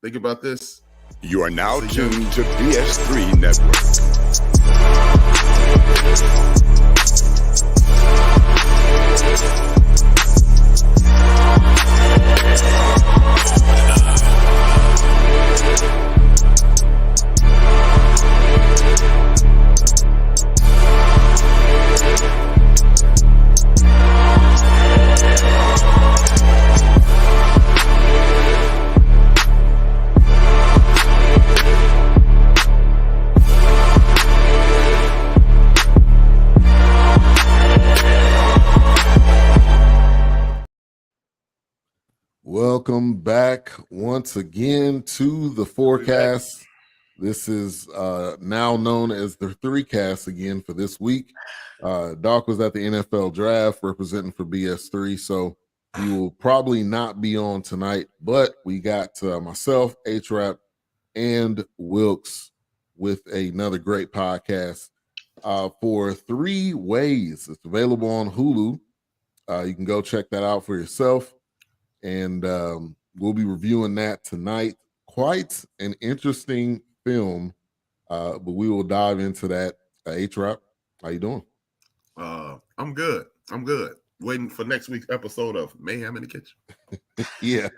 Think about this. You are now tuned to BS3 Network. Welcome back once again to the Fourcast. This is now known as the Threecast again for this week. Doc was at the NFL draft representing for BS3, so he will probably not be on tonight, but we got myself, H-Rap, and Wilkes with another great podcast for 3 Ways. It's available on Hulu. You can go check that out for yourself. And we'll be reviewing that tonight. Quite an interesting film, but we will dive into that. H-Rap, how you doing? I'm good. Waiting for next week's episode of Mayhem in the Kitchen. Yeah.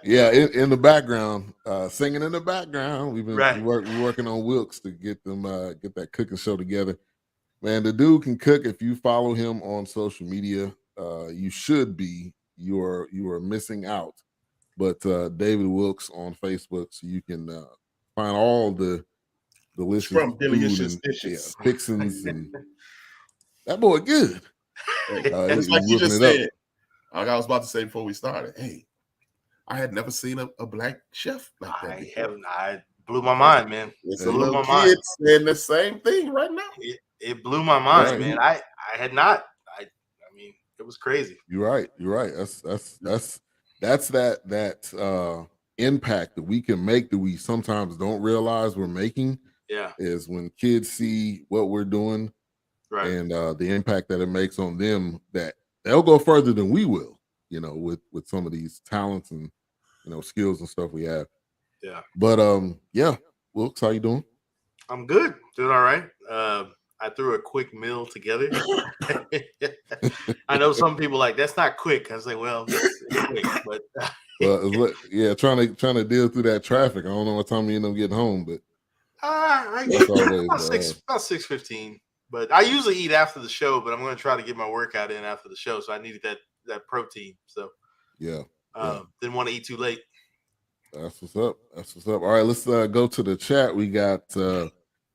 Yeah, in the background, singing in the background. We've been working on Wilkes to get them get that cooking show together. Man, the dude can cook. If you follow him on social media, you should be. You are missing out. But David Wilkes on Facebook, so you can find all the delicious from delicious and, dishes, fixings, and that boy good. It's like you just said. Like I was about to say before we started. Hey, I had never seen a black chef like that. I blew my mind, man. It's a little kid saying the same thing right now. It blew my mind, man. I had not. I mean, it was crazy. You're right. That's that impact that we can make that we sometimes don't realize we're making. Yeah, is when kids see what we're doing, right, and the impact that it makes on them, that they'll go further than we will. You know, with some of these talents and skills and stuff we have. Yeah. But yeah, Wilkes, how you doing? I'm good. Doing all right. I threw a quick meal together. I know some people like that's not quick. I was like, well, it's quick, but yeah, trying to deal through that traffic. I don't know what time you end up getting home, but I get about 6:15. But I usually eat after the show, but I'm going to try to get my workout in after the show, so I needed that protein. So yeah. Didn't want to eat too late. That's what's up. All right, let's go to the chat. We got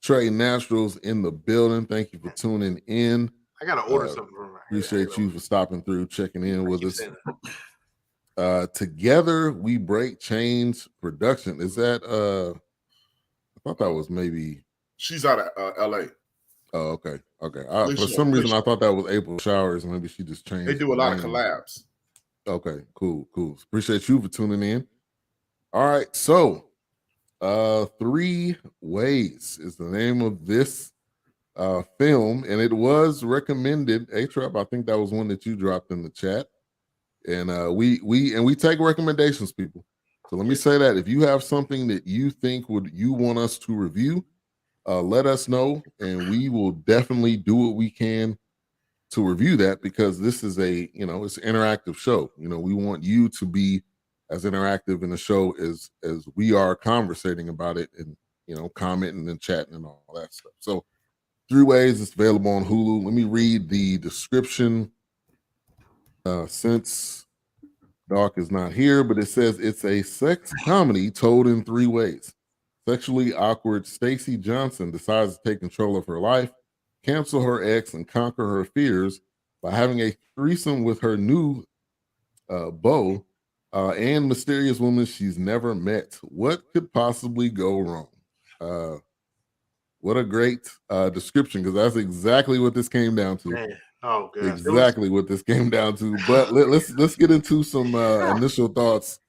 Trey Naturals in the building. Thank you for tuning in. I got to order something from her. Appreciate you for stopping through, checking in with us. Together We Break Chains Production. Is that I thought that was maybe she's out of LA. Oh, okay. For some reason I thought that was April Showers. Maybe she just changed. They do a lot of collabs. Okay, cool. Appreciate you for tuning in. All right, so 3 Ways is the name of this film, and it was recommended. A-Trap, I think that was one that you dropped in the chat, and we take recommendations, people. So let me say that if you have something that you think you want us to review, let us know, and we will definitely do what we can to review that, because this is it's an interactive show. We want you to be as interactive in the show as we are conversating about it, and commenting and chatting and all that stuff. So 3 Ways, it's available on Hulu. Let me read the description since Doc is not here, but it says it's a sex comedy told in 3 ways. Sexually awkward Stacey Johnson decides to take control of her life, cancel her ex, and conquer her fears by having a threesome with her new beau and mysterious woman she's never met. What could possibly go wrong? What a great description, because that's exactly what this came down to. Man. Oh, God. Exactly what this came down to. But let's get into some initial thoughts.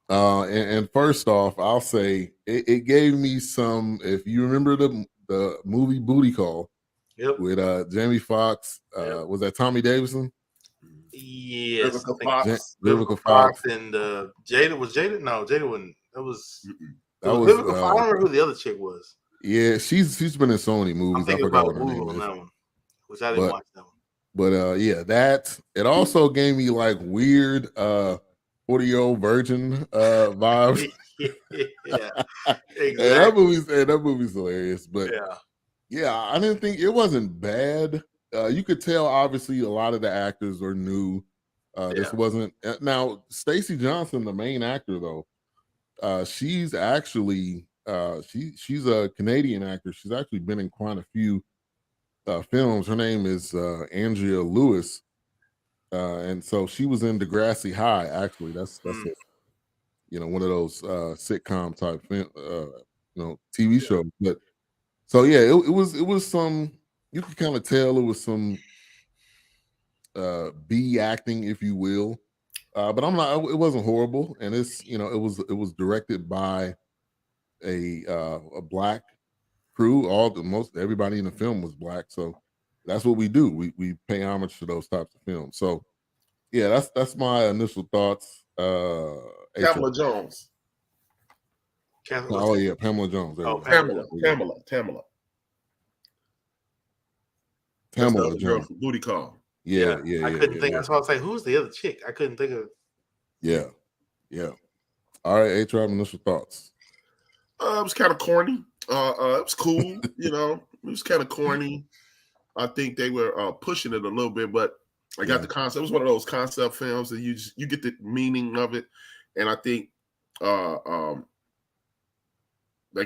And first off, I'll say it gave me some. If you remember the movie Booty Call, with Jamie Foxx, was that Tommy Davidson? Yes, I Vivica think Fox. Vivica Fox and Jada. Was Jada? No, Jada wasn't. That was Vivica Fox. I don't remember who the other chick was. Yeah, she's been in so many movies. I'm thinking I forgot about what her name Woo on is. that one, which I didn't watch that one. But yeah, that it also gave me like weird 40-year-old virgin vibes. Yeah, And exactly. that movie's hilarious. But yeah, I didn't think it wasn't bad. You could tell obviously a lot of the actors are new. This wasn't now Stacey Johnson, the main actor though. She's actually she's a Canadian actor. She's actually been in quite a few films. Her name is Andrea Lewis. And so she was in Degrassi High. Actually, that's one of those sitcom type TV shows. But so yeah, it was some, you could kind of tell it was some B acting, if you will. But it wasn't horrible, and it was directed by a black crew. Everybody in the film was black, so that's what we do. We pay homage to those types of films. So yeah, that's my initial thoughts. Pamela Jones. Oh yeah, Pamela Jones. Pamela Jones. Girl from Booty Call. Yeah. I couldn't think. That's why I was like, who's the other chick? I couldn't think of. Yeah. All right, A-Tribe, initial thoughts. It was kind of corny. It was cool. It was kind of corny. I think they were pushing it a little bit, but I got the concept. It was one of those concept films that you get the meaning of it, and I think I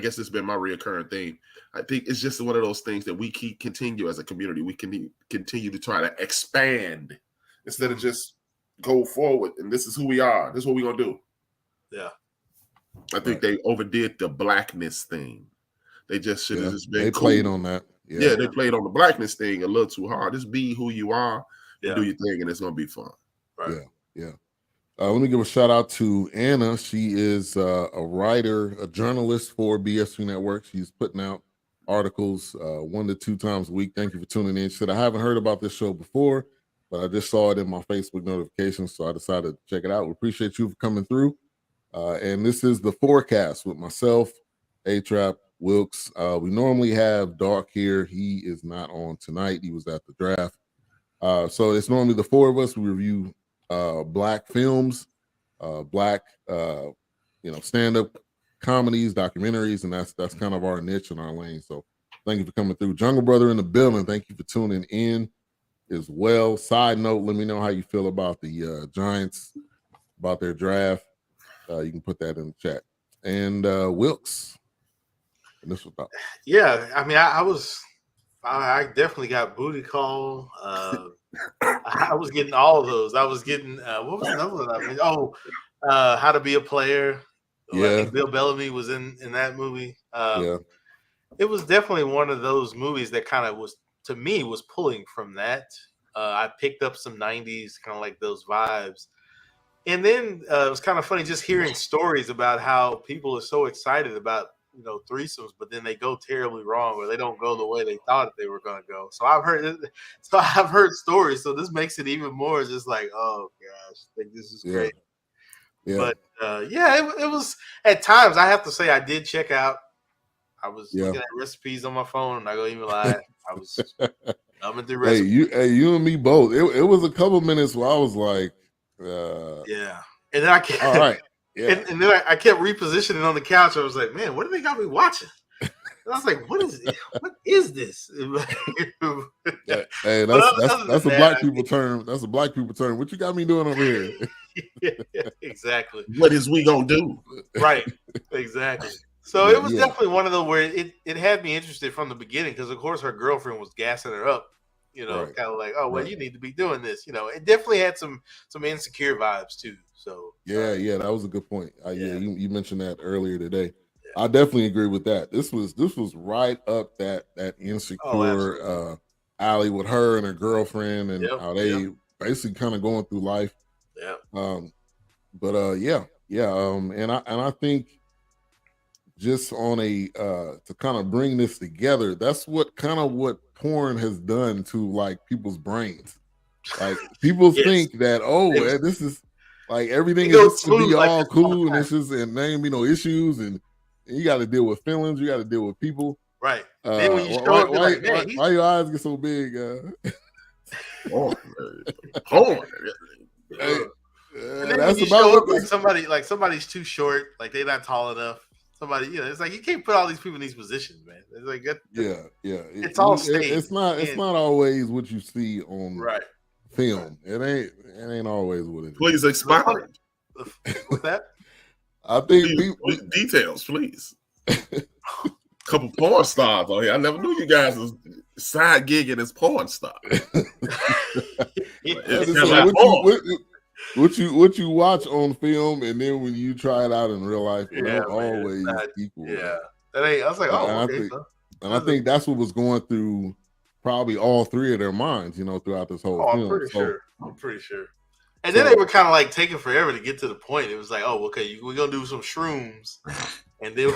guess it's been my reoccurring theme. I think it's just one of those things that we continue as a community. We can continue to try to expand instead of just go forward. And this is who we are. This is what we're gonna do. Yeah. I think they overdid the blackness thing. They just should have just been. They played on that. Yeah, they played on the blackness thing a little too hard. Just be who you are and do your thing, and it's gonna be fun. Right. Yeah. Let me give a shout out to Anna. She is a writer, a journalist for BS3 Network. She's putting out articles 1 to 2 times a week. Thank you for tuning in. She said, I haven't heard about this show before, but I just saw it in my Facebook notifications, so I decided to check it out. We appreciate you for coming through. And this is the Fourcast with myself, A-Trap, Wilkes. We normally have Dark here. He is not on tonight. He was at the draft. So it's normally the four of us. We review black films, black stand-up comedies, documentaries, and that's kind of our niche and our lane. So thank you for coming through. Jungle Brother in the building. Thank you for tuning in as well. Side note, let me know how you feel about the Giants, about their draft. You can put that in the chat. And Wilkes, initial thought. Yeah, I mean, I definitely got Booty Call. I was getting all of those. I was getting what was another one? I mean, How to Be a Player. Yeah, I think Bill Bellamy was in that movie. It was definitely one of those movies that kind of was pulling from that. I picked up some 90s kind of like those vibes. And then it was kind of funny just hearing stories about how people are so excited about threesomes, but then they go terribly wrong, or they don't go the way they thought they were going to go. So I've heard stories. So this makes it even more just like, oh gosh, I think this is great. Yeah. But it was at times. I have to say, I did check out. I was looking at recipes on my phone, and I go even lie. I was thumbing through recipes. You and me both. It was a couple minutes where I was like, and then I kept, all right. Yeah. And then I kept repositioning on the couch. I was like, man, what do they got me watching? And I was like, what is this? Hey, that's a black people term. That's a black people term. What you got me doing over here? Exactly. What is we gonna do? Right. Exactly. So it was definitely one of those where it had me interested from the beginning, because of course her girlfriend was gassing her up. Kind of like, oh, well, you need to be doing this. It definitely had some insecure vibes too. So that was a good point. You mentioned that earlier today. Yeah. I definitely agree with that. This was right up that insecure alley with her and her girlfriend, and how they basically kind of going through life. Yeah. And I think just on to kind of bring this together, that's what porn has done to like people's brains. Like people Yes. think that this is like everything It is goes just to be smooth like all this all the cool and time. it's just and there ain't be no issues and you got to deal with feelings, you got to deal with people. Right. Then when you show up, you're like, man, why your eyes get so big? Porn. And then That's when you about show what up, this. like somebody's too short, like they're not tall enough. Somebody, it's like you can't put all these people in these positions, man. It's like it's all staged. It's not always what you see on right film. It ain't always what it is. Please expound. What's that? I think please, details, please. Couple porn stars on here. I never knew you guys was side gigging as porn stars. What you watch on film, and then when you try it out in real life, it don't always equal. Yeah, that ain't. I was like, I think that's what was going through probably all three of their minds, throughout this whole film. I'm pretty sure. And then they were kind of like taking forever to get to the point. It was like, oh, okay, we're gonna do some shrooms, and then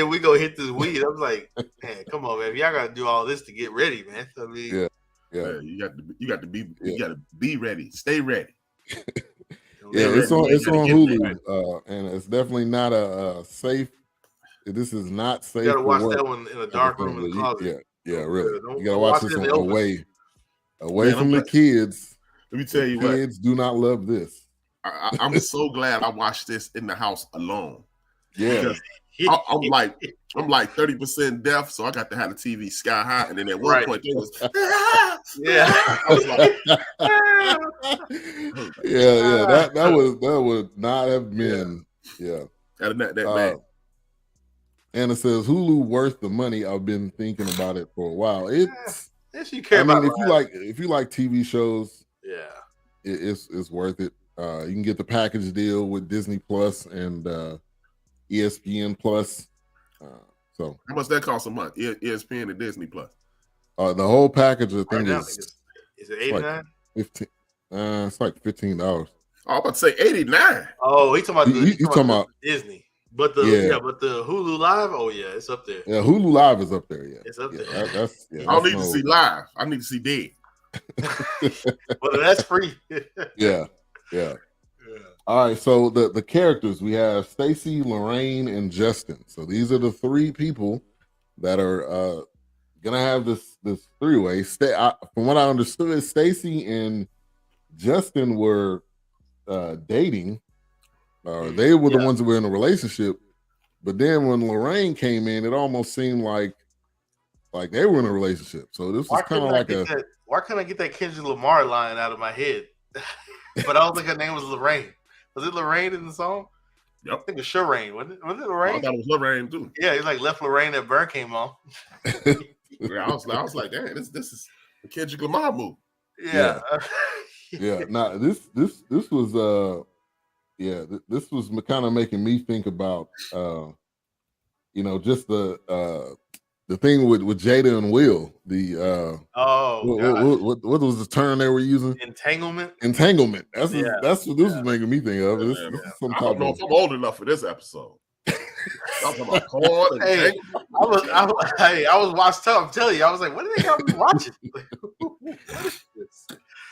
we go hit this weed. I was like, man, come on, man, y'all got to do all this to get ready, man. I mean, yeah, you got to be ready, stay ready. It's on Hulu, and it's definitely not a safe. This is not safe. You gotta watch that one in a dark room in the closet. Yeah, really. You gotta watch this one away from the kids. Let me tell you what. Kids do not love this. I'm so glad I watched this in the house alone. Yeah. I'm like 30% deaf, so I got to have the TV sky high, and then at one point it was I was like, that would not have been that bad. And it says Hulu worth the money. I've been thinking about it for a while. It's if you care about if you like TV shows, it's worth it. You can get the package deal with Disney Plus and ESPN Plus. So how much that cost a month? ESPN and Disney Plus. The whole package, I think, is it $89? It's like $15. Oh, I'm about to say $89. Oh, he's talking about Disney. But the Hulu Live, it's up there. Yeah, Hulu Live is up there. Yeah, it's up there. I don't need to see live. I need to see dead. Well, that's free. Yeah. All right, so the characters, we have Stacy, Lorraine, and Justin. So these are the three people that are gonna have this three-way. From what I understood, Stacy and Justin were dating. They were the ones that were in a relationship. But then when Lorraine came in, it almost seemed like they were in a relationship. So this was kind of like why couldn't I get that Kendrick Lamar line out of my head? But I don't think her name was Lorraine. Was it Lorraine in the song? Yep. I think it was Lorraine. Was it Lorraine? I thought it was Lorraine too. Yeah, he left Lorraine that Burn came on. I was like, damn, this is a Kendrick Lamar move. Yeah. Nah, this was this was kind of making me think about just the thing with Jada and Will. What was the term they were using? Entanglement. That's what this was making me think of. This is some I don't know if I'm old enough for this episode. Talking about porn and I was watching. I'm telling you, I was like, what do they got me watching?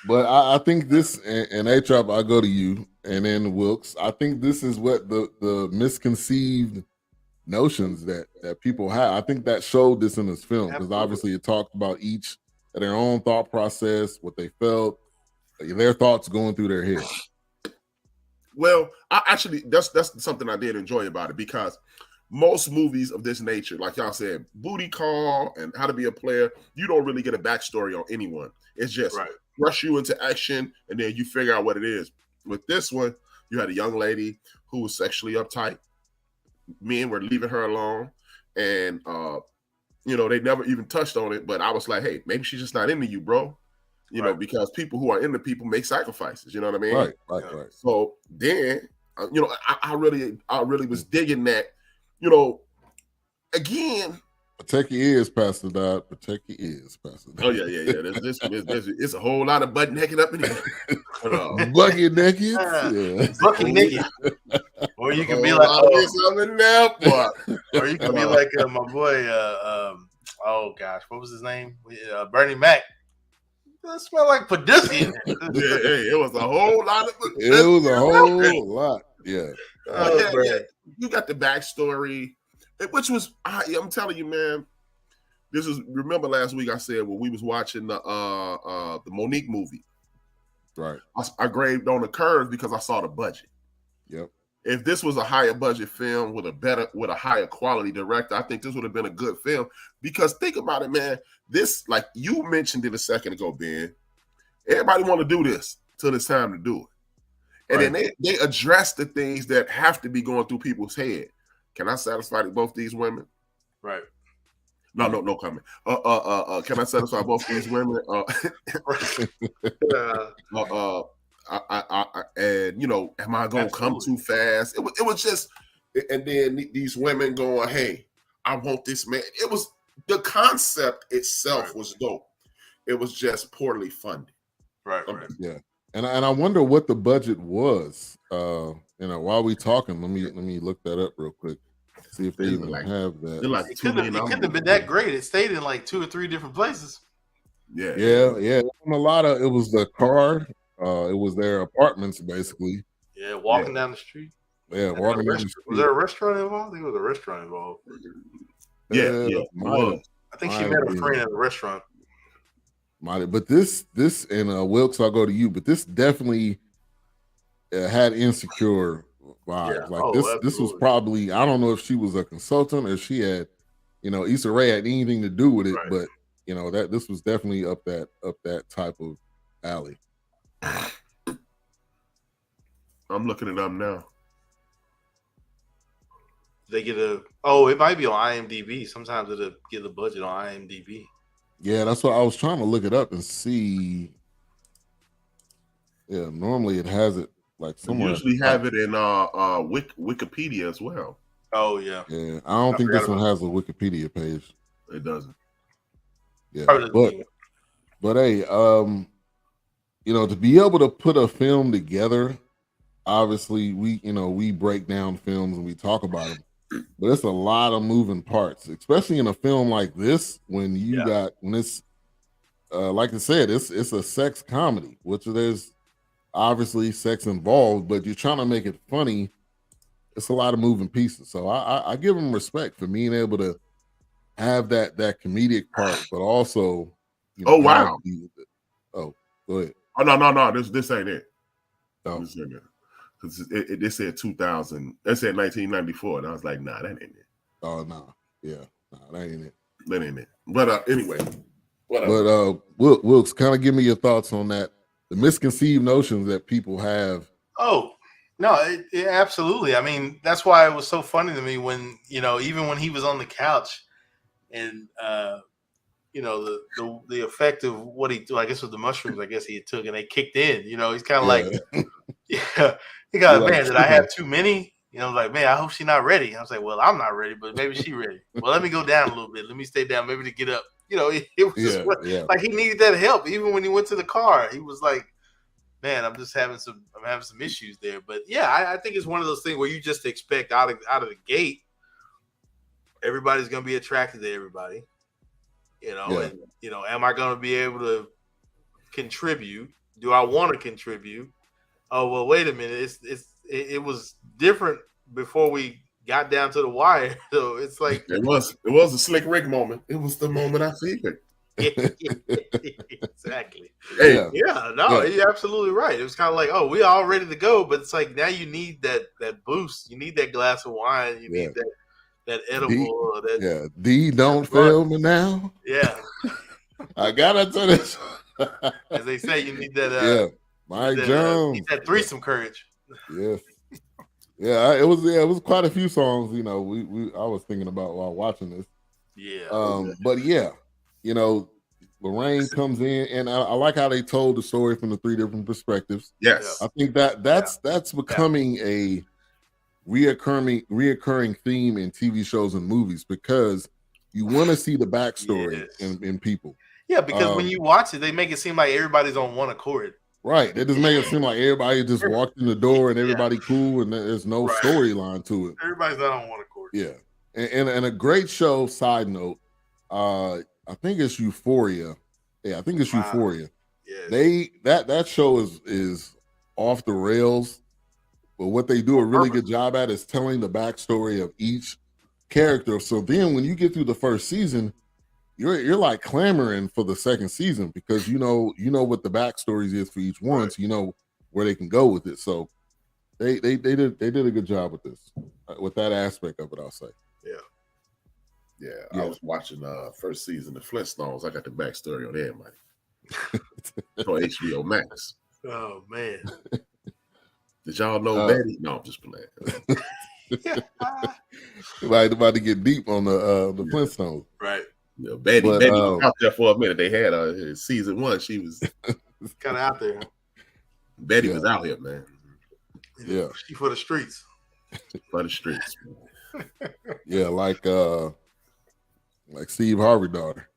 But I think this, and A-Trap, I go to you, and then Wilkes. I think this is what the misconceived notions that people have. I think that showed this in this film, because obviously it talked about each of their own thought process, what they felt, their thoughts going through their head. Well, that's something I did enjoy about it, because most movies of this nature, like y'all said, Booty Call and How to Be a Player, you don't really get a backstory on anyone. It's just rush you into action and then you figure out what it is. With this one, you had a young lady who was sexually uptight. Men were leaving her alone, and they never even touched on it. But I was like, hey, maybe she's just not into you, bro. You know, because people who are into people make sacrifices. You know what I mean? Right. So then, I really was digging that. Again, protect your ears, Pastor Dodd. Protect your ears, Pastor Dodd. Oh yeah. It's a whole lot of butt naked up in here. Bucket naked, bucket naked. Or you can be like, or you can be like my boy. Oh gosh, what was his name? Bernie Mac. That smell like Padusky. It was a whole lot of. It was a whole lot. Yeah. You got the backstory, which was I'm telling you, man. This is remember last week I said when we was watching the Monique movie. Right. I graved on the curve because I saw the budget. Yep. If this was a higher budget film with a higher quality director, I think this would have been a good film. Because think about it, man. This, like you mentioned it a second ago, Ben. Everybody want to do this till it's time to do it. And then they address the things that have to be going through people's head. Can I satisfy both these women? Right. No comment. Can I satisfy both these women? And am I gonna come too fast? It was just, and then these women going, "Hey, I want this man." It was the concept itself was dope. It was just poorly funded. Right. Yeah. And I wonder what the budget was. While we talking, let me look that up real quick. See if they even have that. Like it couldn't have been that great. It stayed in like 2 or 3 different places. Yeah. It was the car. It was their apartments basically. Yeah, walking down the street. Yeah, walking down the street. Was there a restaurant involved? I think it was a restaurant involved. Yeah. I think she met a friend at a restaurant. But this and Wilkes, I'll go to you. But this definitely had Insecure vibes. This was probably, I don't know if she was a consultant or if she had, Issa Rae had anything to do with it, but that this was definitely up that type of alley. I'm looking it up now. They get it might be on IMDb. Sometimes it'll get the budget on IMDb. Yeah, that's what I was trying to look it up and see. Yeah, normally it has it like somewhere. They usually have it in Wikipedia as well. Oh yeah. Yeah, I don't think this one has a Wikipedia page. It doesn't. Yeah, but hey, to be able to put a film together, obviously we break down films and we talk about them. But it's a lot of moving parts, especially in a film like this when it's like I said, it's a sex comedy, which there's obviously sex involved, but you're trying to make it funny. It's a lot of moving pieces. So I give them respect for being able to have that comedic part, but also oh wow. Go ahead. Oh no, this ain't it. Oh. This ain't it. It said 2000. It said 1994, and I was like, nah, that ain't it. Oh no, yeah, that ain't it. That ain't it. But anyway, whatever. But Wilkes, kind of give me your thoughts on that. The misconceived notions that people have. Oh no, it absolutely. I mean, that's why it was so funny to me when even when he was on the couch, and the effect of what he, I guess, with the mushrooms, I guess he took, and they kicked in. He's kind of like, yeah. He got, man, did I have too many? Like, man, I hope she's not ready. I was like, well, I'm not ready, but maybe she's ready. Well, let me go down a little bit. Let me stay down, maybe to get up. It was just like he needed that help. Even when he went to the car, he was like, man, I'm having some issues there. But yeah, I think it's one of those things where you just expect out of the gate, everybody's gonna be attracted to everybody. And am I gonna be able to contribute? Do I want to contribute? Oh well, wait a minute. It was different before we got down to the wire. So it's like it was a Slick Rick moment. It was the moment I figured. Exactly. Hey, you're absolutely right. It was kind of like, oh, we all ready to go, but it's like now you need that boost. You need that glass of wine. You need that edible. D don't fail me now. Yeah. I gotta tell this. As they say, you need that. Mike Jones. Need that threesome courage. Yes. Yeah, it was quite a few songs. I was thinking about while watching this. Yeah. But yeah, Lorraine comes in, and I like how they told the story from the 3 different perspectives. Yes. I think that's becoming a reoccurring theme in TV shows and movies because you want to see the backstory in people. Yeah, because when you watch it, they make it seem like everybody's on one accord. Right. They just make it seem like everybody just walked in the door and everybody cool and there's no storyline to it. Everybody's not on one accord. Yeah. And a great show, side note, I think it's Euphoria. Yeah, I think it's Euphoria. That show is off the rails, but what they do a really good job at is telling the backstory of each character. So then when you get through the first season, you're like clamoring for the second season because you know what the backstories is for each one, so you know where they can go with it. So they did a good job with this, with that aspect of it, I'll say. Yeah. I was watching first season of Flintstones. I got the backstory on everybody. On HBO Max. Oh man. Did y'all know Betty? No, I'm just playing. About to get deep on the Flintstones. Right. Yeah, Betty was out there for a minute. They had season 1. She was kind of out there. Betty was out here, man. Yeah. She for the streets. For the streets. Yeah, like Steve Harvey daughter.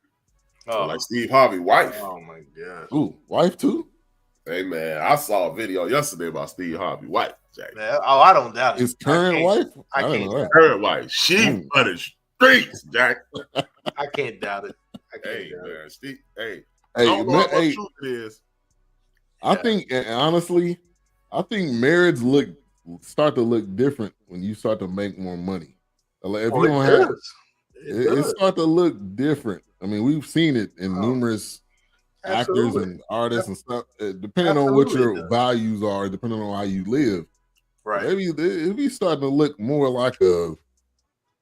Oh, like Steve Harvey wife. Oh my gosh. Ooh, wife too? Hey man, I saw a video yesterday about Steve Harvey wife. Jack. Man, I don't doubt it. His current wife? I can't doubt it. Current wife. She for the streets, Jack. I can't doubt it. Steve. Hey, I don't know what truth it is. I think honestly, marriage start to look different when you start to make more money. Like if you don't have it start to look different. I mean, we've seen it in numerous actors and artists and stuff. Depending on what your values are, depending on how you live, right? Maybe it'll be starting to look more like a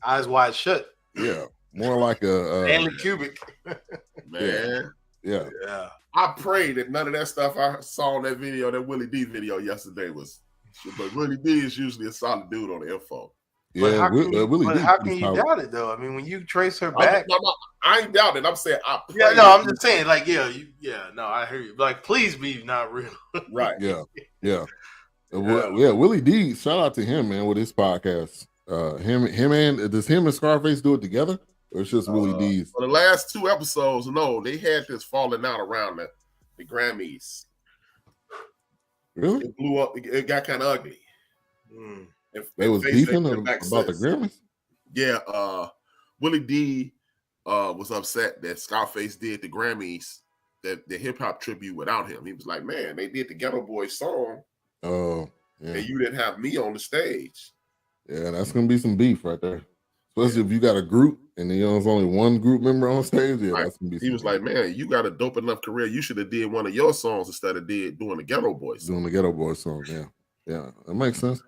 eyes wide shut. Yeah, more like a Stanley Kubrick. Man, yeah. I pray that none of that stuff I saw in that video, that Willie D video yesterday was. But Willie D is usually a solid dude on the info. Yeah, how can you doubt it though? I mean, when you trace her back, I ain't doubting. I'm saying I pray. Yeah, no, I'm just saying, like, no, I hear you. Like, please be not real. Right. Yeah. Willie D, shout out to him, man, with his podcast. Does him and Scarface do it together? Or it's just Willie D's? For the last 2 episodes, no, they had this falling out around the Grammys. Really? It blew up. It got kind of ugly. They was beefing about the Grammys? Yeah, Willie D was upset that Scarface did the Grammys, that the hip hop tribute without him. He was like, "Man, they did the Ghetto Boy song, and you didn't have me on the stage." Yeah, that's gonna be some beef right there, especially if you got a group and there's only one group member on stage. Yeah, that's gonna be. He was like, "Man, you got a dope enough career. You should have did one of your songs instead of doing the Ghetto Boy song." Doing the Ghetto Boy song, yeah, that makes sense.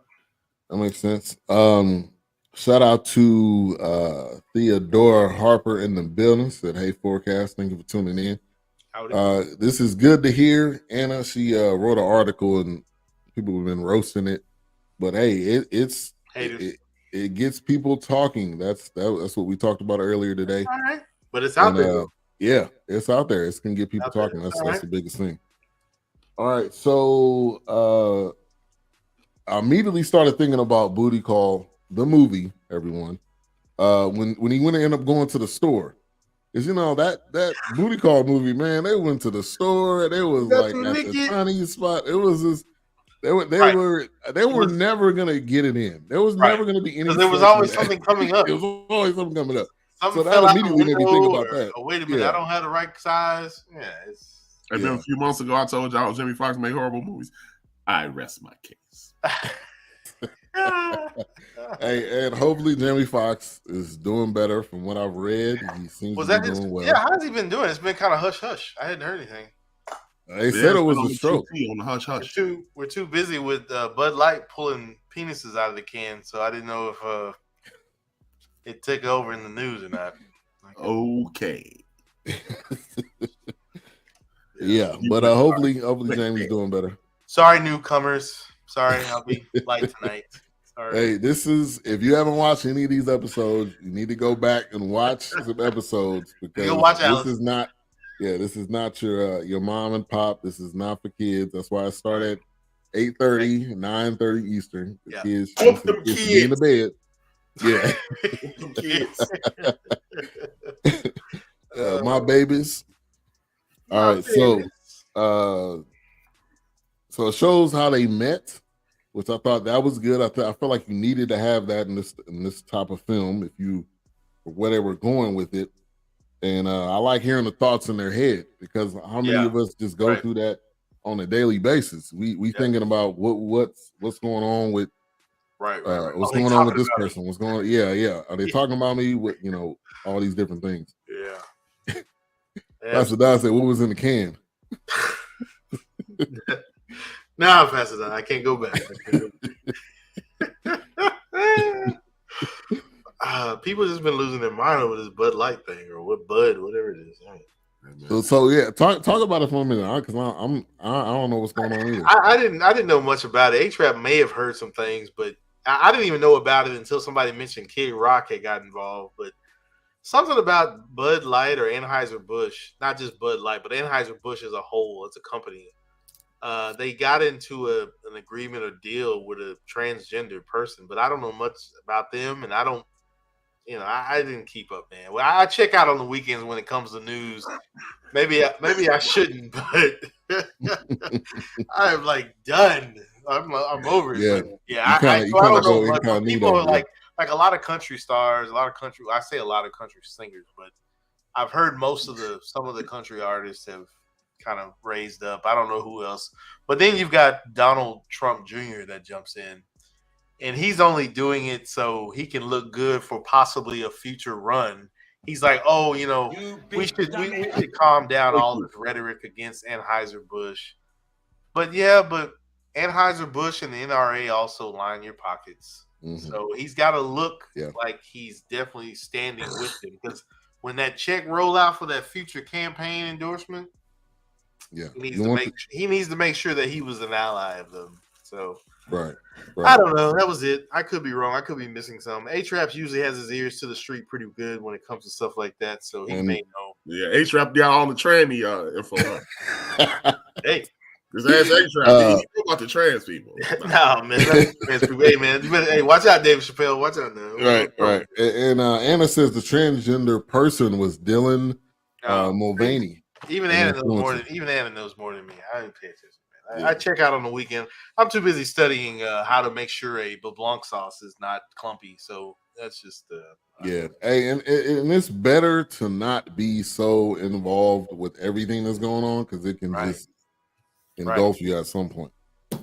Shout out to Theodora Harper in the building. Said, "Hey, Fourcast, thank you for tuning in. This is good to hear." Anna, she wrote an article and people have been roasting it, but hey, it gets people talking. That's what we talked about earlier today. All right, but it's out there. Yeah, it's out there. It's gonna get people talking. That's the biggest thing. All right, so I immediately started thinking about Booty Call, the movie, everyone. When he went to end up going to the store. Because that Booty Call movie, man, they went to the store. They was like at the tiny spot. It was just they were never gonna get it in. There was never gonna be any. There was always something coming up. There was always something coming up. Something so that immediately made me think about that. Oh, wait a minute, I don't have the right size. Yeah, and then a few months ago, I told y'all Jimmy Foxx made horrible movies. I rest my case. Hey, and hopefully Jamie Foxx is doing better from what I've read. He seems to be doing well. Yeah, how's he been doing? It's been kind of hush hush. I hadn't heard anything. They said it was a stroke. On the hush hush. We're too busy with Bud Light pulling penises out of the can, so I didn't know if it took over in the news or not. Okay. Yeah, but hopefully Jamie's doing better. Sorry, newcomers. Sorry, I'll be light tonight. Sorry. Hey, if you haven't watched any of these episodes, you need to go back and watch some episodes because this is not your mom and pop. This is not for kids. That's why I start at 8:30, 9:30 Eastern. The kids be in the bed. Yeah. My babies. All right, so it shows how they met, which I thought that was good. I felt like you needed to have that in this type of film if you, for where they were going with it. And I like hearing the thoughts in their head, because how many of us just go through that on a daily basis? We thinking about what's going on with what's going on with this person? What's going on? Yeah. Are they talking about me? With all these different things. Yeah. Pastor Don said, "What was in the can?" Nah, Pastor Don, I can't go back. People just been losing their mind over this Bud Light thing, or whatever it is. So yeah, talk about it for a minute, because I don't know what's going on either. I didn't know much about it. A-Trap may have heard some things, but I didn't even know about it until somebody mentioned Kid Rock had got involved. But something about Bud Light or Anheuser-Busch, not just Bud Light, but Anheuser-Busch as a whole, as a company, they got into an agreement or deal with a transgender person. But I don't know much about them, and I don't. I didn't keep up, man. Well, I check out on the weekends when it comes to news. Maybe I shouldn't, but I'm like done. I'm over it. Yeah, I don't know much. People are like a lot of country stars, I say a lot of country singers, but I've heard some of the country artists have kind of raised up. I don't know who else. But then you've got Donald Trump Jr. that jumps in. And he's only doing it so he can look good for possibly a future run. He's like, we should calm down all this rhetoric against Anheuser-Busch. But Anheuser-Busch and the NRA also line your pockets. Mm-hmm. So he's got to look like he's definitely standing with them. Because when that check roll out for that future campaign endorsement, he needs to make sure that he was an ally of them. So Right. I don't know. That was it. I could be wrong. I could be missing something. A-Trap usually has his ears to the street pretty good when it comes to stuff like that, so he may know. Yeah, A-Trap got all the tranny info. Hey. Just ask A-Trap. Did he know about the trans people? No, man. Trans people. Hey, man. Hey, watch out, David Chappelle. Watch out now. Right. And Anna says the transgender person was Dylan Mulvaney. Even Anna knows more than me. I didn't pay attention. I check out on the weekend. I'm too busy studying how to make sure a Blanc sauce is not clumpy. So that's just Hey, and it's better to not be so involved with everything that's going on, because it can just engulf you at some point.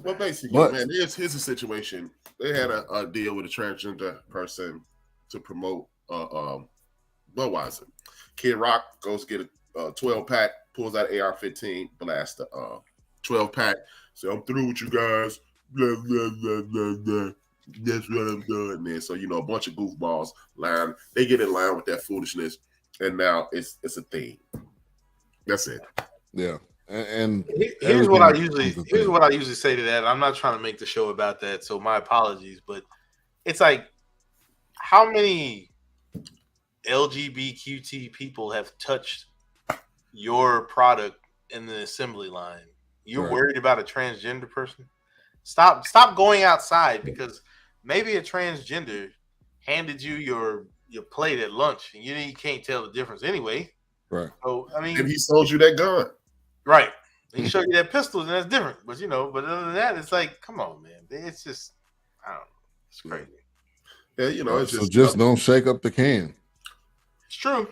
Well, basically, man, here's a situation. They had a deal with a transgender person to promote Budweiser. Kid Rock goes get a 12-pack, pulls out AR-15, blasts the 12-pack. So I'm through with you guys. Blah, blah, blah, blah, blah. That's what I'm doing, man. So a bunch of goofballs line. They get in line with that foolishness, and now it's a thing. That's it. Yeah. And here's what I usually say to that. I'm not trying to make the show about that, so my apologies. But it's like, how many LGBTQ people have touched your product in the assembly line? You're worried about a transgender person? Stop going outside, because maybe a transgender handed you your plate at lunch and you can't tell the difference anyway. Right. So and he sold you that gun. Right. He showed you that pistol, and that's different. But but other than that, it's like, come on, man. It's just, I don't know. It's crazy. Yeah, it's just, so just don't shake up the can. It's true.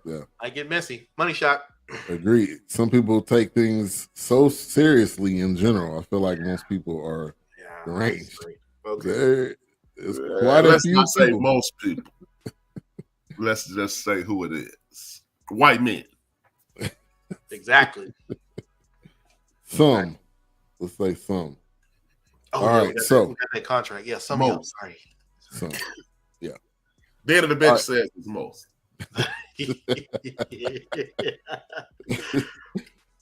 Yeah. I get messy. Money shot. Agreed. Some people take things so seriously in general. I feel like most people are deranged. Okay. It's quite a few not say people. Most people. Let's just say who it is. White men. Exactly. Some. Let's say some. Oh, all right. So got that contract. Yeah, some of y'all. Sorry. Some. Yeah. The end of the bench says it's most.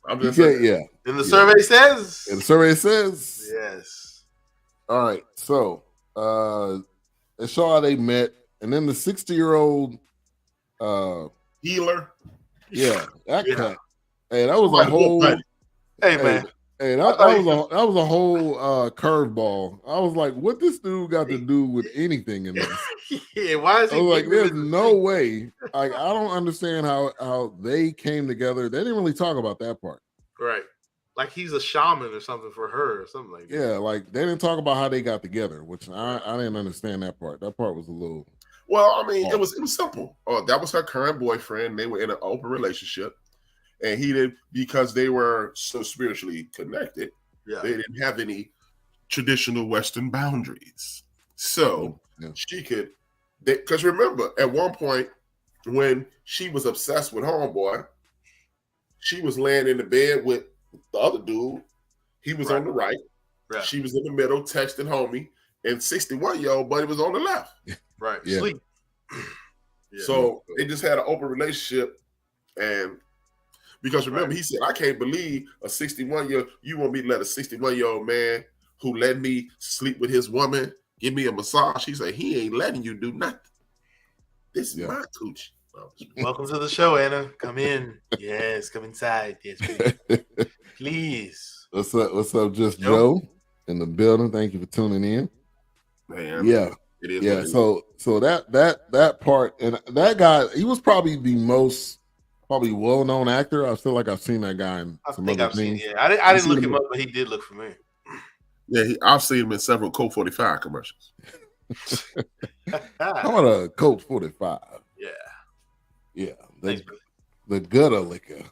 I'm just saying. And the survey says. And the survey says. Yes. All right. So they saw how they met, and then the 60-year-old healer. Yeah, that cut. Hey, that was a whole. Hey man. Hey, that was a whole curveball. I was like, what this dude got to do with anything in this? Yeah, why is he? I was like, there's no way. Like, I don't understand how they came together. They didn't really talk about that part. Right. like he's a shaman or something for her or something like that. Yeah, like they didn't talk about how they got together, which I didn't understand that part. That part was a little. Well, I mean, it was simple. That was her current boyfriend. They were in an open relationship, and he did because they were so spiritually connected. Yeah. They didn't have any traditional Western boundaries, so she could. Because remember, at one point when she was obsessed with homeboy, she was laying in the bed with the other dude. He was on the right. Yeah. She was in the middle, texting homie, and 61-year-old buddy was on the left. Right. Yeah. Sleep. So they just had an open relationship, and because remember, he said, "I can't believe a 61-year. You want me to let a 61-year-old man who let me sleep with his woman give me a massage?" He said, "He ain't letting you do nothing. This is my cooch." Welcome to the show, Anna. Come in. Yes, come inside. Yes, please. Please. What's up, Just Joe in the building? Thank you for tuning in. Man, yeah. It is. Yeah, so that part, and that guy, he was probably the most well-known actor. I feel like I've seen that guy in some other things. I didn't look him up, but he did look familiar. Yeah, I've seen him in several Colt 45 commercials. How about a Colt 45? Yeah, the gutter liquor,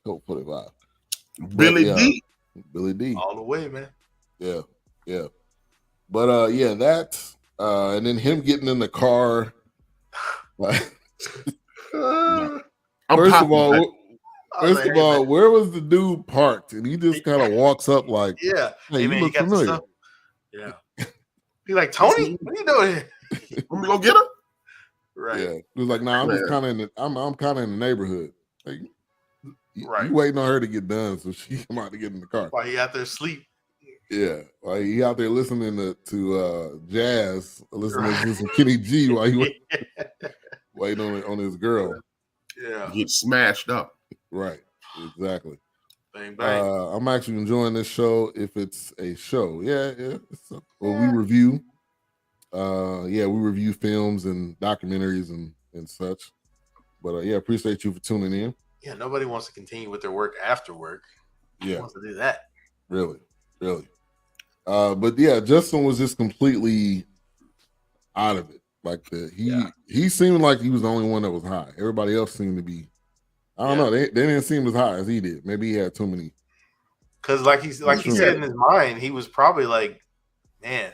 Colt 45. Billy D. Billy D. All the way, man. Yeah. But that and then him getting in the car. Like, first of all, where was the dude parked? And he just kind of walks up like, "Yeah, hey, man, you look familiar." Yeah. He like, "Tony, what are you doing here?" Want me to go get her? Right. Yeah. He was like, "Nah, I'm just kind of I'm kind of in the neighborhood." Like, you waiting on her to get done so she come out to get in the car. While he out there asleep. Yeah, like he out there listening to jazz, listening to some Kenny G while he waiting on his girl. Yeah, get smashed up. Right, exactly. Bang bang. I'm actually enjoying this show. If it's a show, we review. We review films and documentaries and such. But appreciate you for tuning in. Yeah, nobody wants to continue with their work after work. Yeah, wants to do that. Really. But Justin was just completely out of it. Like he seemed like he was the only one that was high. Everybody else seemed to be. I don't know. They didn't seem as high as he did. Maybe he had too many. Because he said in his mind, he was probably like, "Man,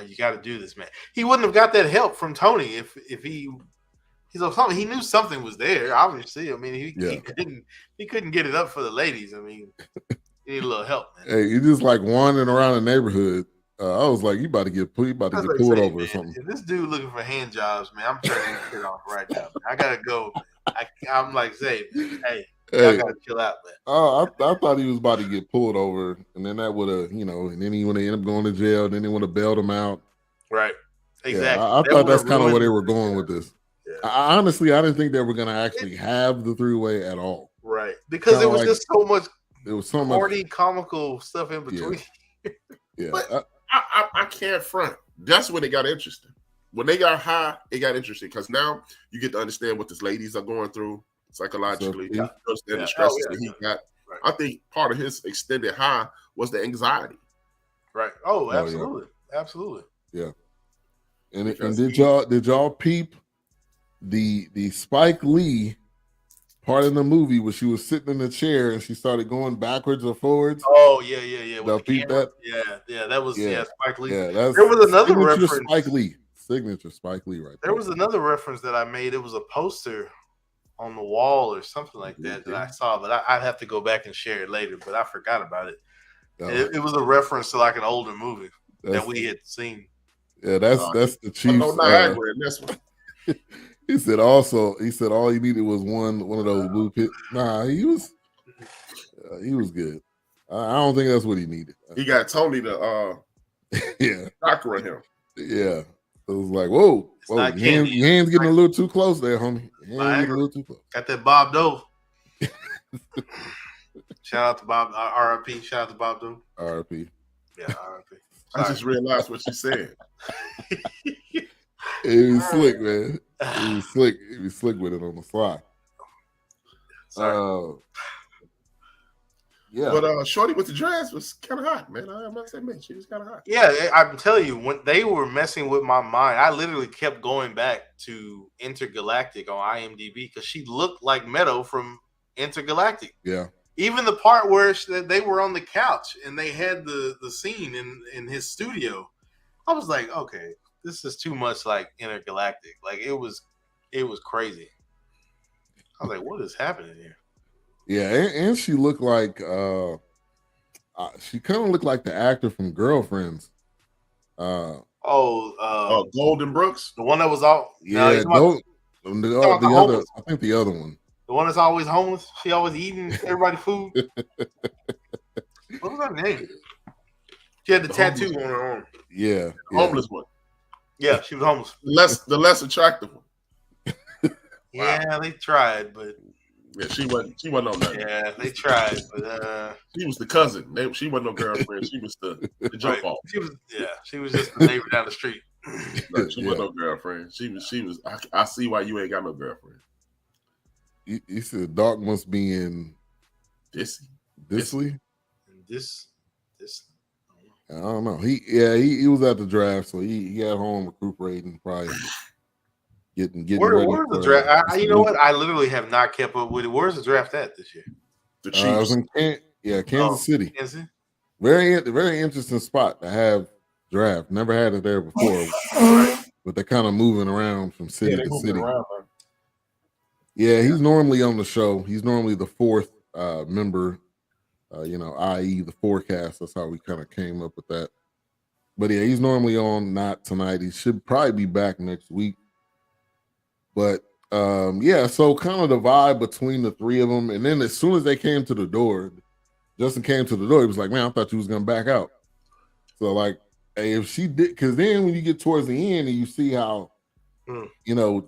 you got to do this, man." He wouldn't have got that help from Tony if he knew something was there. Obviously, I mean, he couldn't get it up for the ladies. I mean. You need a little help, man. Hey, you just like wandering around the neighborhood. I was like, you about to get pulled over or something. If this dude looking for hand jobs, man, I'm turning this shit off right now. Man. I gotta go. I'm like, hey, y'all gotta chill out, man. Oh, I thought he was about to get pulled over, and then that would have, and then he would have ended up going to jail. Then they would have bailed him out. Right. Exactly. I thought that's kind of where they were going with this. Yeah. Honestly, I didn't think they were gonna actually have the three-way at all. Right. Because it was just so much. It was so much corny, comical stuff in between. Yeah. But I can't front. That's when it got interesting. When they got high, it got interesting because now you get to understand what these ladies are going through psychologically. You understand the stresses that he got. Right. I think part of his extended high was the anxiety. Right. Oh, absolutely. Absolutely. Yeah. And did y'all peep the Spike Lee part in the movie where she was sitting in the chair and she started going backwards or forwards? Oh yeah. Y'all peep that? Yeah, that was Spike Lee. Yeah, there was another reference. Signature Spike Lee right there. There was another reference that I made. It was a poster on the wall or something like that that I saw, but I'd have to go back and share it later. But I forgot about it. It was a reference to like an older movie that we had seen. Yeah, that's the Chiefs. Niagara in this one. He said all you needed was one of those blue pit. Nah, he was good. I don't think that's what he needed. He got Tony to doctor him. Yeah. It was like, whoa, your hands getting a little too close there, homie. Your hands getting a little too close. Got that Bob Dole. Shout out to Bob, RIP. Shout out to Bob Dole. RIP. Yeah, RIP. I just realized what you said. It was slick, man. He was slick with it on the fly. Yeah. But Shorty with the dress was kind of hot, man. I must admit, she was kind of hot. Yeah, I'm telling you, when they were messing with my mind, I literally kept going back to Intergalactic on IMDb because she looked like Meadow from Intergalactic. Yeah. Even the part where they were on the couch and they had the scene in his studio, I was like, okay, this is too much like Intergalactic. Like it was crazy. I was like, what is happening here? Yeah, and she looked like she kind of looked like the actor from Girlfriends. Golden Brooks, the one that was all the other. I think the other one. The one that's always homeless. She always eating everybody's food. What was her name? She had the tattoo on her arm. Yeah, homeless one. Yeah, she was homeless. The less attractive one. Yeah, they tried, but yeah, she wasn't on that. Yeah, they tried, but she was the cousin. She wasn't no girlfriend. She was the jump off. She was just the neighbor down the street. No, she wasn't no girlfriend. She was. I see why you ain't got no girlfriend. You said Doc must be in Disley. This. I don't know. He was at the draft, so he got home recuperating, probably getting ready. Where's the draft? You know what? I literally have not kept up with it. Where's the draft at this year? The Chiefs. Kansas City. Kansas City? Very interesting spot to have draft. Never had it there before, but they're kind of moving around from city to city. Yeah, he's normally on the show. He's normally the fourth member, i.e. the Fourcast. That's how we kind of came up with that. But yeah, he's normally on, not tonight. He should probably be back next week. But so kind of the vibe between the three of them. And then as soon as they came to the door, Justin came to the door, he was like, man, I thought you was going to back out. So like, hey, if she did, because then when you get towards the end and you see how,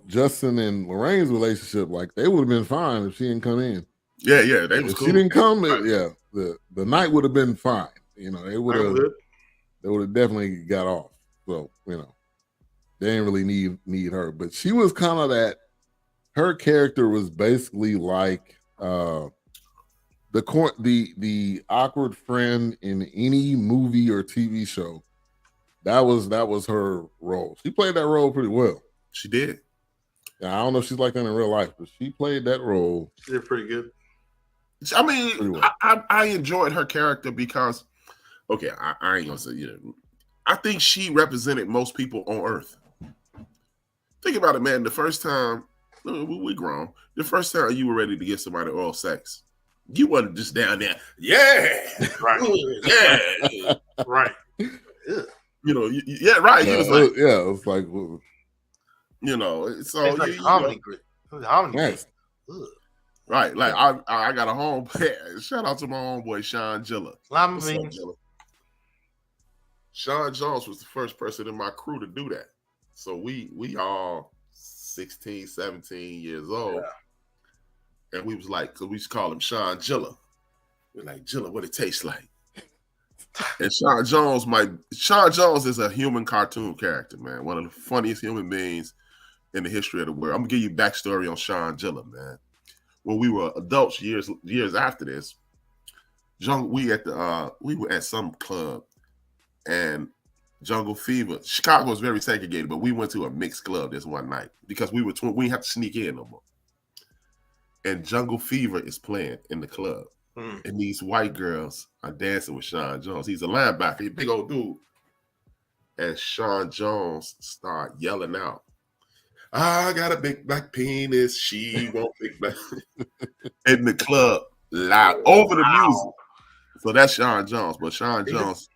Justin and Lorraine's relationship, like they would have been fine if she didn't come in. Yeah, they was if cool. She didn't come. The night would have been fine. They would have definitely got off. So they didn't really need her, but she was kind of that. Her character was basically like the awkward friend in any movie or TV show. That was her role. She played that role pretty well. She did. I don't know if she's like that in real life, but she played that role. She did pretty good. I mean, I enjoyed her character because, I ain't gonna say I think she represented most people on Earth. Think about it, man. The first time we grown, the first time you were ready to get somebody oral sex, you wasn't just down there. Yeah, right. Yeah, right. Yeah, right. You was like, it was like, so it's like comedy. Yes. Right, like I got a homeboy. Shout out to my homeboy Sean Gilla. Sean Jones was the first person in my crew to do that. So we all 16, 17 years old, and we was like, cause we used to call him Sean Gilla. We're like, Gilla, what it tastes like. And Sean Jones is a human cartoon character, man. One of the funniest human beings in the history of the world. I'm gonna give you backstory on Sean Gilla, man. When we were adults, years after this, we were at some club, and Jungle Fever. Chicago was very segregated, but we went to a mixed club this one night because we didn't have to sneak in no more. And Jungle Fever is playing in the club. And these white girls are dancing with Sean Jones. He's a linebacker, he's a big old dude. And Sean Jones start yelling out, I got a big black penis, she won't big black in the club, loud, over the music. So that's Sean Jones. But Sean Jones,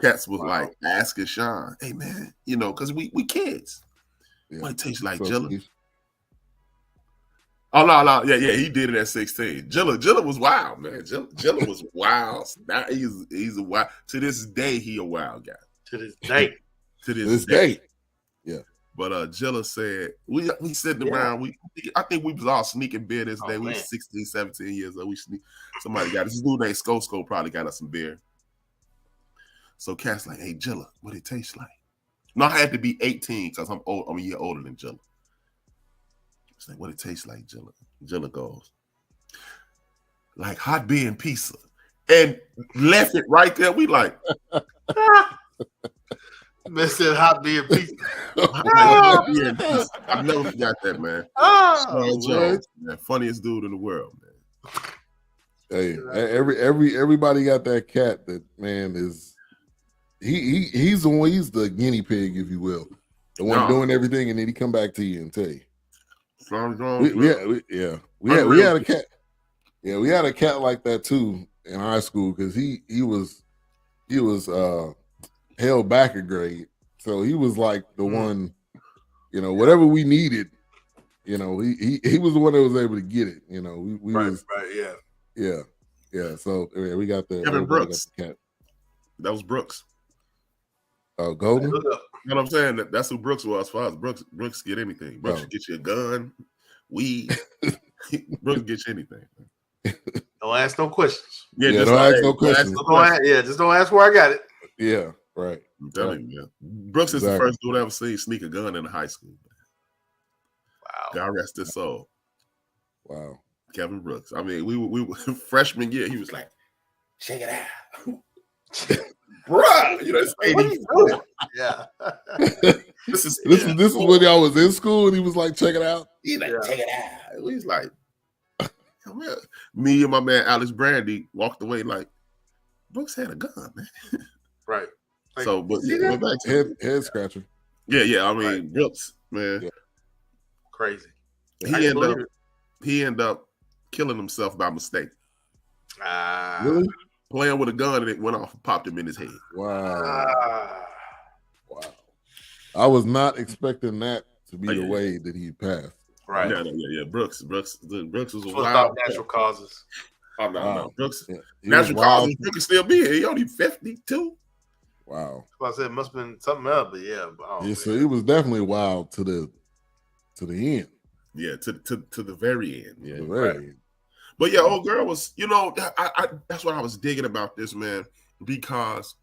cats was like asking Sean, hey man, because we kids. What it tastes like, Gilla? Oh no, yeah, he did it at 16. Gilla was wild, man. Gilla was wild. Now he's a wild. To this day, he a wild guy. To this day. Yeah. But Gilla said we sitting around. I think we was all sneaking beer this day. We was 16, 17 years old. We sneak. Somebody got us. This dude named Sko probably got us some beer. So Cat's like, hey Gilla, what it tastes like? No, I had to be 18 because I'm old. I'm a year older than Gilla. It's like, what it tastes like, Gilla. Gilla goes, like hot beer and pizza. and left it right there. We like, Mr. Hot Beer Pizza. I never forgot that, man. Oh, Jones, man, funniest dude in the world, man. Hey, everybody got that cat that man is. He's the one. He's the guinea pig, if you will, the one doing everything, and then he come back to you and tell you. We had a cat. Yeah, we had a cat like that too in high school because he was held back a grade, so he was like the one, whatever we needed, he was the one that was able to get it. We right, was right, yeah. So we got the Kevin Brooks. Got the cat. That was Brooks. Oh, Golden. You know what I'm saying? That's who Brooks was. As far as Brooks get anything. Brooks get you a gun, weed. Brooks get you anything. Don't ask no questions. Don't ask no questions. Just don't ask where I got it. Yeah, right. I'm telling you, man. Brooks is the first dude I ever seen sneak a gun in high school. Wow. God rest his soul. Wow. Kevin Brooks. I mean, we were freshman year. He was like, "Check it out, bruh." It's 84. Yeah. This is when y'all was in school, and he was like, "Check it out." He's like, "Check it out." He's like, me and my man Alex Brandy walked away like, Brooks had a gun, man. Right. Like, so, but back to head scratcher. Yeah. I mean, Brooks, man, crazy. He ended up killing himself by mistake. Really? Playing with a gun and it went off and popped him in his head. Wow. Wow. I was not expecting that to be the way that he passed. Right. Yeah. Brooks was a wild natural causes. Oh no. Brooks. Yeah, natural causes. Brooks can still be here. He only 52. Wow. Well, I said it must have been something else, but so it was definitely wild to the end. Yeah, to the very end. Yeah, the very end. But yeah, old girl was, I that's what I was digging about this, man, because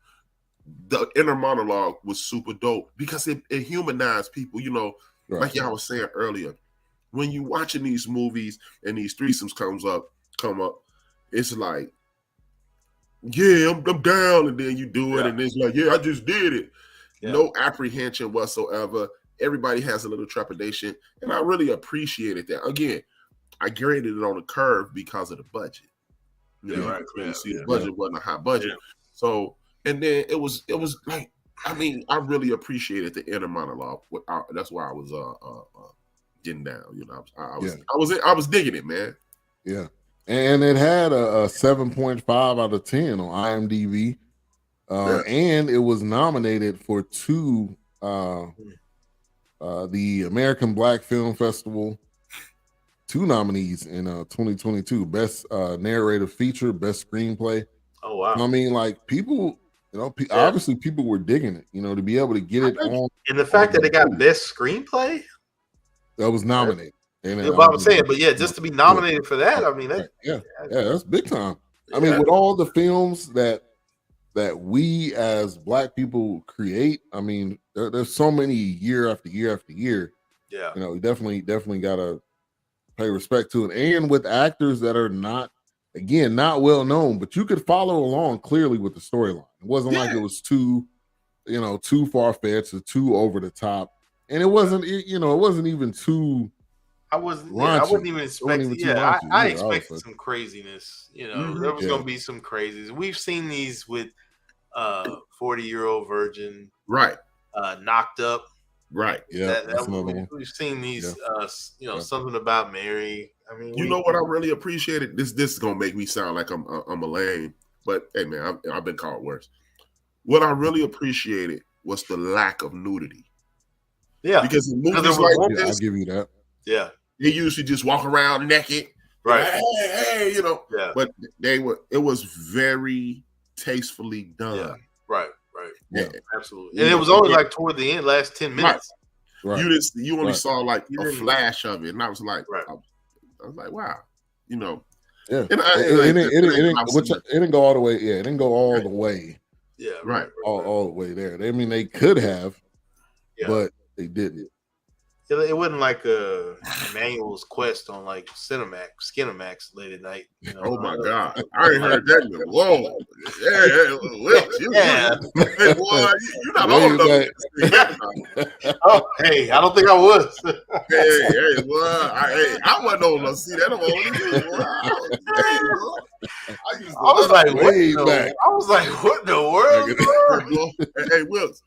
the inner monologue was super dope because it humanized people, like y'all was saying earlier. When you watching these movies and these threesomes come up, it's like, yeah, I'm down, and then you do it, and it's like, yeah, I just did it. Yeah. No apprehension whatsoever. Everybody has a little trepidation, and I really appreciated that. Again, I graded it on a curve because of the budget. The budget wasn't a high budget. Yeah. So, and then it was like, I mean, I really appreciated the inner monologue. That's why I was getting down. I was digging it, man. Yeah, and it had a 7.5 out of 10 on IMDb, and it was nominated for 2. The American Black Film Festival, 2 nominees in 2022: Best Narrative Feature, Best Screenplay. Oh wow! I mean, like people, obviously people were digging it. To be able to get it on, and the fact that it got Best Screenplay, that was nominated. That's what I'm saying, but just to be nominated for that, I mean, that's big time. I mean, with all the films that we as Black people create, I mean, there's so many year after year after year. Yeah, you definitely gotta pay respect to it, and with actors that are not well known, but you could follow along clearly with the storyline. It wasn't like it was too far fetched or too over the top, and it wasn't even too. I wouldn't even expect. I expected some craziness. There was going to be some craziness. We've seen these with 40-year-old virgin, right? Knocked Up, right? Yeah, we've seen these. Something about Mary. I mean, what I really appreciated. This is going to make me sound like I'm a lame, but hey, man, I've been called worse. What I really appreciated was the lack of nudity. Yeah, because in movies like this, I'll give you that. Yeah. They usually just walk around naked, right? Hey, Yeah. But it was very tastefully done. Yeah. Right. Yeah, absolutely. And it was only like toward the end, last 10 minutes. Right. You only saw like a flash of it, and I was like, wow, Yeah. And it didn't go all the way. Yeah, it didn't go all the way. Yeah. Right. All the way there. I mean, they could have, but they didn't. It wasn't like a Emmanuel's Quest on like Skinamax late at night. You know? Oh my God, I ain't heard that in a long. Yeah. Hey, boy, you're not Way old enough. back. Oh, hey, I don't think I was. Hey, boy, I wasn't old enough to see that. I'm older than you, boy. I was like, what way the, back. I was like, what in the world? Hey, Wilkes,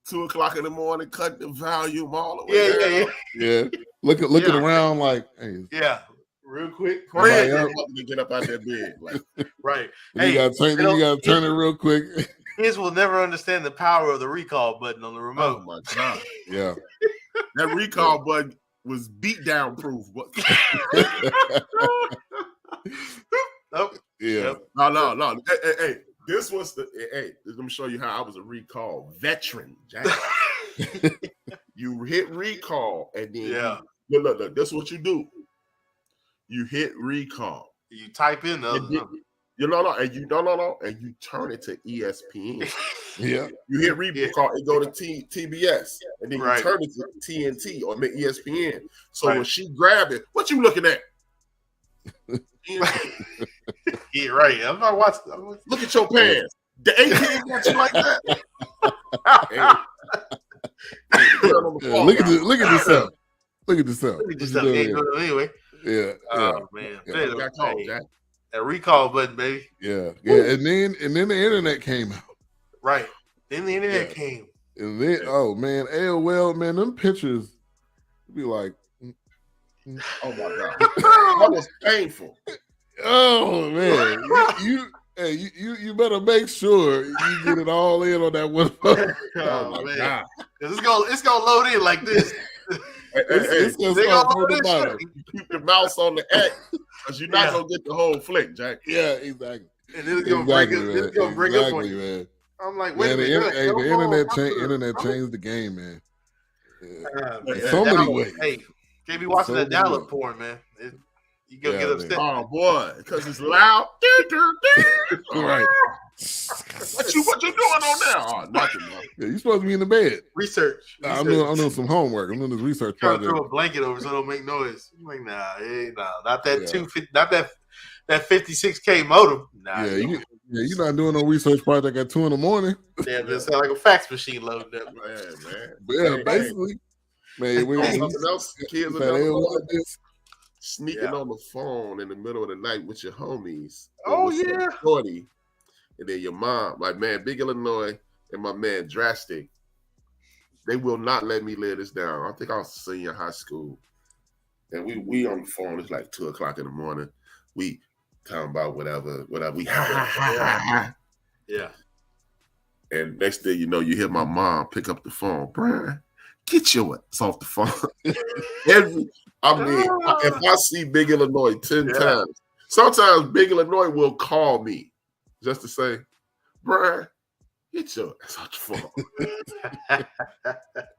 2:00 in the morning, cut the volume all the way down. Yeah. Looking around like, hey, Yeah, real quick. Praying Somebody to get up out that bed. Like, Right. you gotta turn it real quick. Kids will never understand the power of the recall button on the oh remote. my God, Yeah. that recall button was beat down proof. Oh, Yeah. yep. No. Hey, this was the. Hey, let me show you how I was a recall veteran, Jack. You hit recall, and then look. That's what you do. You hit recall. You type in the other number. And you turn it to ESPN. Yeah. You hit recall and go to TBS, and then you turn it to TNT or ESPN. So when she grabbed it, what you looking at? Yeah, right. I'm not watching. Look at your pants. The ATM got you like that. Look at yourself. Look at yourself. Look at yourself. Anyway. Yeah. Oh man. Yeah. That recall button, baby. Yeah. And then the internet came out. Right. Then the internet came. And then man, AOL, man, them pictures be like, oh my God. That was painful. Oh man. You better make sure you get it all in on that one. Oh my God. Because it's gonna load in like this. It's gonna start from the bottom. You keep the mouse on the X because you're not gonna get the whole flick, Jack. Yeah, exactly. And it's gonna bring up on you. Man. I'm like, wait a Man, minute. the internet changed the game, man. Yeah. So many ways. Hey, can't be watching that dial-up porn, man. You go get upset. Oh boy, because it's loud. Right. What you doing on there? Oh, nothing, man. Yeah, you're supposed to be in the bed. Research. I'm doing some homework. I'm doing this research project. Throw a blanket over so it don't make noise. I'm like, not that 250, not that 56K modem. Nah. You're not doing no research project at 2 a.m. Yeah, it sound like a fax machine loading up. Man. But yeah, basically, man, something else. Kids are sneaking on the phone in the middle of the night with your homies. Oh yeah. Shorty, and then your mom, like man, Big Illinois and my man Drastic, they will not let me live this down. I think I was senior high school, and we on the phone. It's like 2:00 in the morning. We talking about whatever. We yeah. And next thing you know, you hear my mom pick up the phone. Brian, get your ass off the phone. If I see Big Illinois 10 times, sometimes Big Illinois will call me just to say, Brian, get your ass off the phone.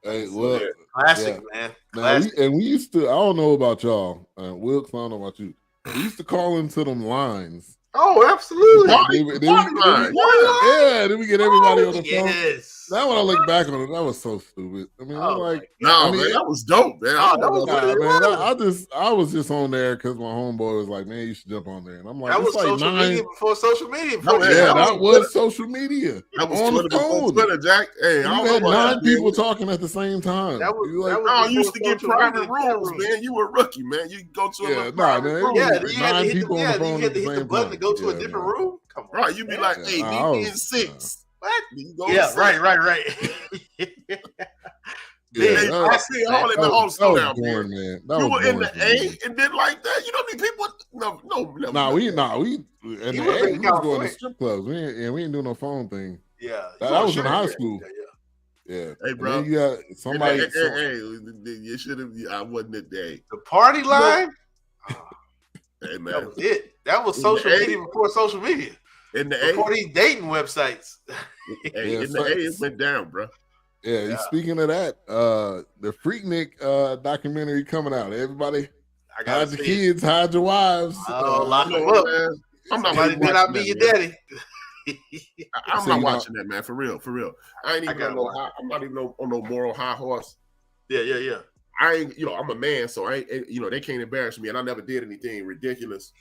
Hey, well, classic, man. Classic. We used to, I don't know about y'all, Wilkes, I don't know about you. We used to call into them lines. Oh, absolutely. Then we get everybody on the phone. Yes. Now when I look back on it, that was so stupid. I mean, man, that was dope, man. I was just on there because my homeboy was like, "Man, you should jump on there," and I'm like, "That was like social media before social media." That was social media. That was on the phone. Twitter, Jack. Hey, you had 9 people talking at the same time. I used to get private rooms, man. You were a rookie, man. You go to a private room. You had to hit the button to go to a different room. Come on, right? You'd be like, "Hey, meet me in 6." What? Right. I see all in the whole slow down, man. You were in the A and then like that. You know how many people? No. We was going to strip clubs. We ain't doing no phone thing. Yeah, that was in high school. Yeah. Hey, bro. You got somebody. Hey, you should have. I wasn't that day. The party line. Hey, man. That was it. That was social media before social media. In the before these dating websites. In the A, it went down, bro. Yeah. Speaking of that, the Freaknik documentary coming out. Everybody, hide your kids, hide your wives. Lock them up. I'm not be your daddy. I'm not watching that, man. For real. I ain't even I'm not even on no moral high horse. Yeah. I ain't, I'm a man, so I ain't, they can't embarrass me, and I never did anything ridiculous.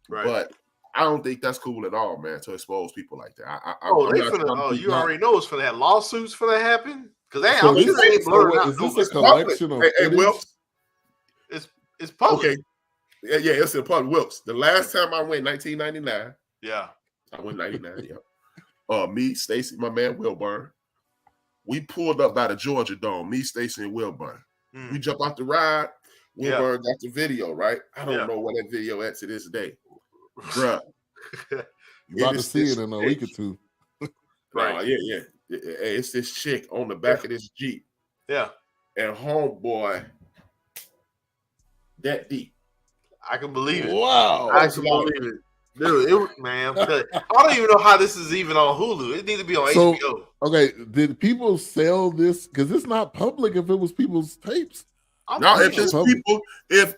Right. But I don't think that's cool at all, man, to expose people like that. You already know it's finna have lawsuits for that happen? Because So I'm sure they ain't blurring out. is this a collection of Hey, Wilkes? It's public. Okay. Yeah, it's in public. Wilkes, the last time I went, 1999. Yeah. I went 99, yeah. Me, Stacy, my man Wilburn, we pulled up by the Georgia Dome, me, Stacy, and Wilburn. We jumped off the ride. Wilburn got the video, right? I don't know what that video at to this day. Bruh. You about to see it in a week or two. Right. Yeah. It's this chick on the back of this Jeep. Yeah. And homeboy, that deep. I can believe it. Wow. I can believe it. Dude, man, I don't even know how this is even on Hulu. It needs to be on HBO. Okay, did people sell this? Because it's not public if it was people's tapes. If it's people, if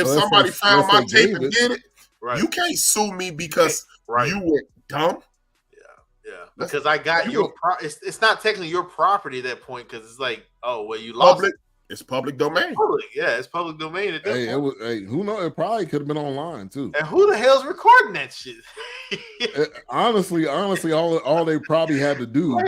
somebody found my tape and did it, you can't sue me because you were dumb. Yeah. Because I got your it's not technically your property at that point because it's like, you lost it. It's public domain. It's public domain. Who knows? It probably could have been online too. And who the hell's recording that shit? honestly, all they probably had to do,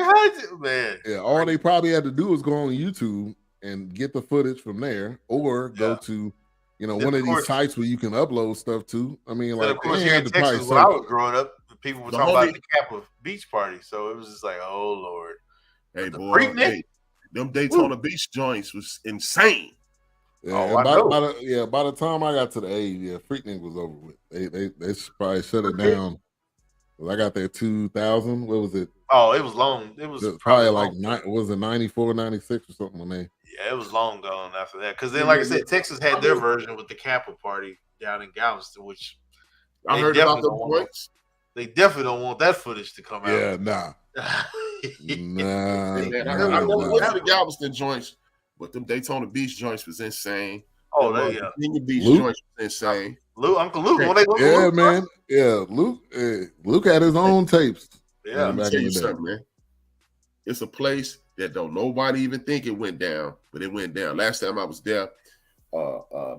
all they probably had to do was go on YouTube and get the footage from there, or go to, one of these sites where you can upload stuff to. I mean, like, of course, here in Texas, when I was growing up, people were talking about the Kappa Beach Party, so it was just like, oh Lord, hey boy, them Daytona Beach joints was insane. Yeah, by the time I got to the A, Freaknik was over with. They probably shut it down. I got there 2000. What was it? Oh, it was long. It was probably like was it 94, 96 or something on there. Yeah, it was long gone after that. Because then, like I said, Texas had their version with the Kappa Party down in Galveston, which I heard about the points. They definitely don't want that footage to come out. Yeah, nah. I never went to the Galveston joints, but them Daytona Beach joints was insane. Oh, Virginia Beach joints was insane. Uncle Luke, man. Yeah, Luke had his own tapes. Yeah, I'm tell you something, man. It's a place that don't nobody even think it went down, but it went down. Last time I was there,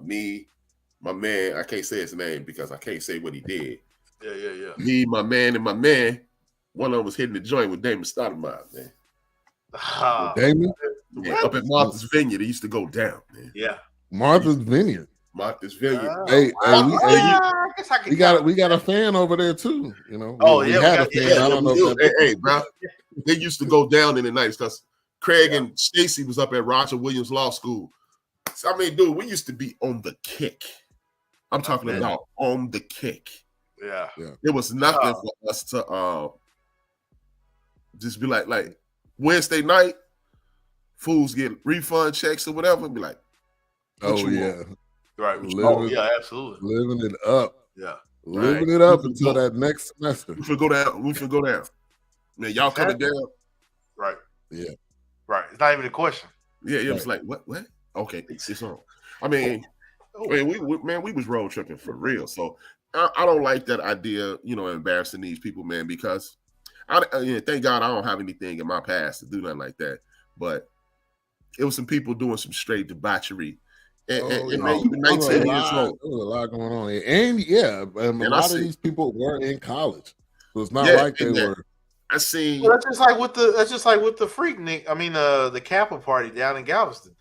me, my man, I can't say his name because I can't say what he did. Yeah. Me, my man, and my man. One of them was hitting the joint with Damon Stoudemire, man. Damon? Yeah, up at Martha's Vineyard, it used to go down, man. Yeah. Martha's Vineyard. Martha's Vineyard. We got a fan over there too. We had a fan. I don't know. Hey, bro. They used to go down in the nights because Craig and Stacy was up at Roger Williams Law School. So, I mean, dude, we used to be on the kick. I'm talking about on the kick. Yeah. It was nothing for us to just be like Wednesday night, fools get refund checks or whatever. Be like, right. Absolutely. Living it up. Yeah. Living it up until that next semester. We should go down. Man, y'all coming down. Right. Yeah. Right. It's not even a question. Yeah, it was like, what? Okay, it's on. I mean, we was road tripping for real. So I don't like that idea, embarrassing these people, man, because thank God I don't have anything in my past to do nothing like that. But it was some people doing some straight debauchery. And man, you were 19 years old. There was a lot going on here. And a lot of these people were in college. So it's not like they were. I see. Well, that's just like with the Freaknik. I mean, the Kappa Party down in Galveston.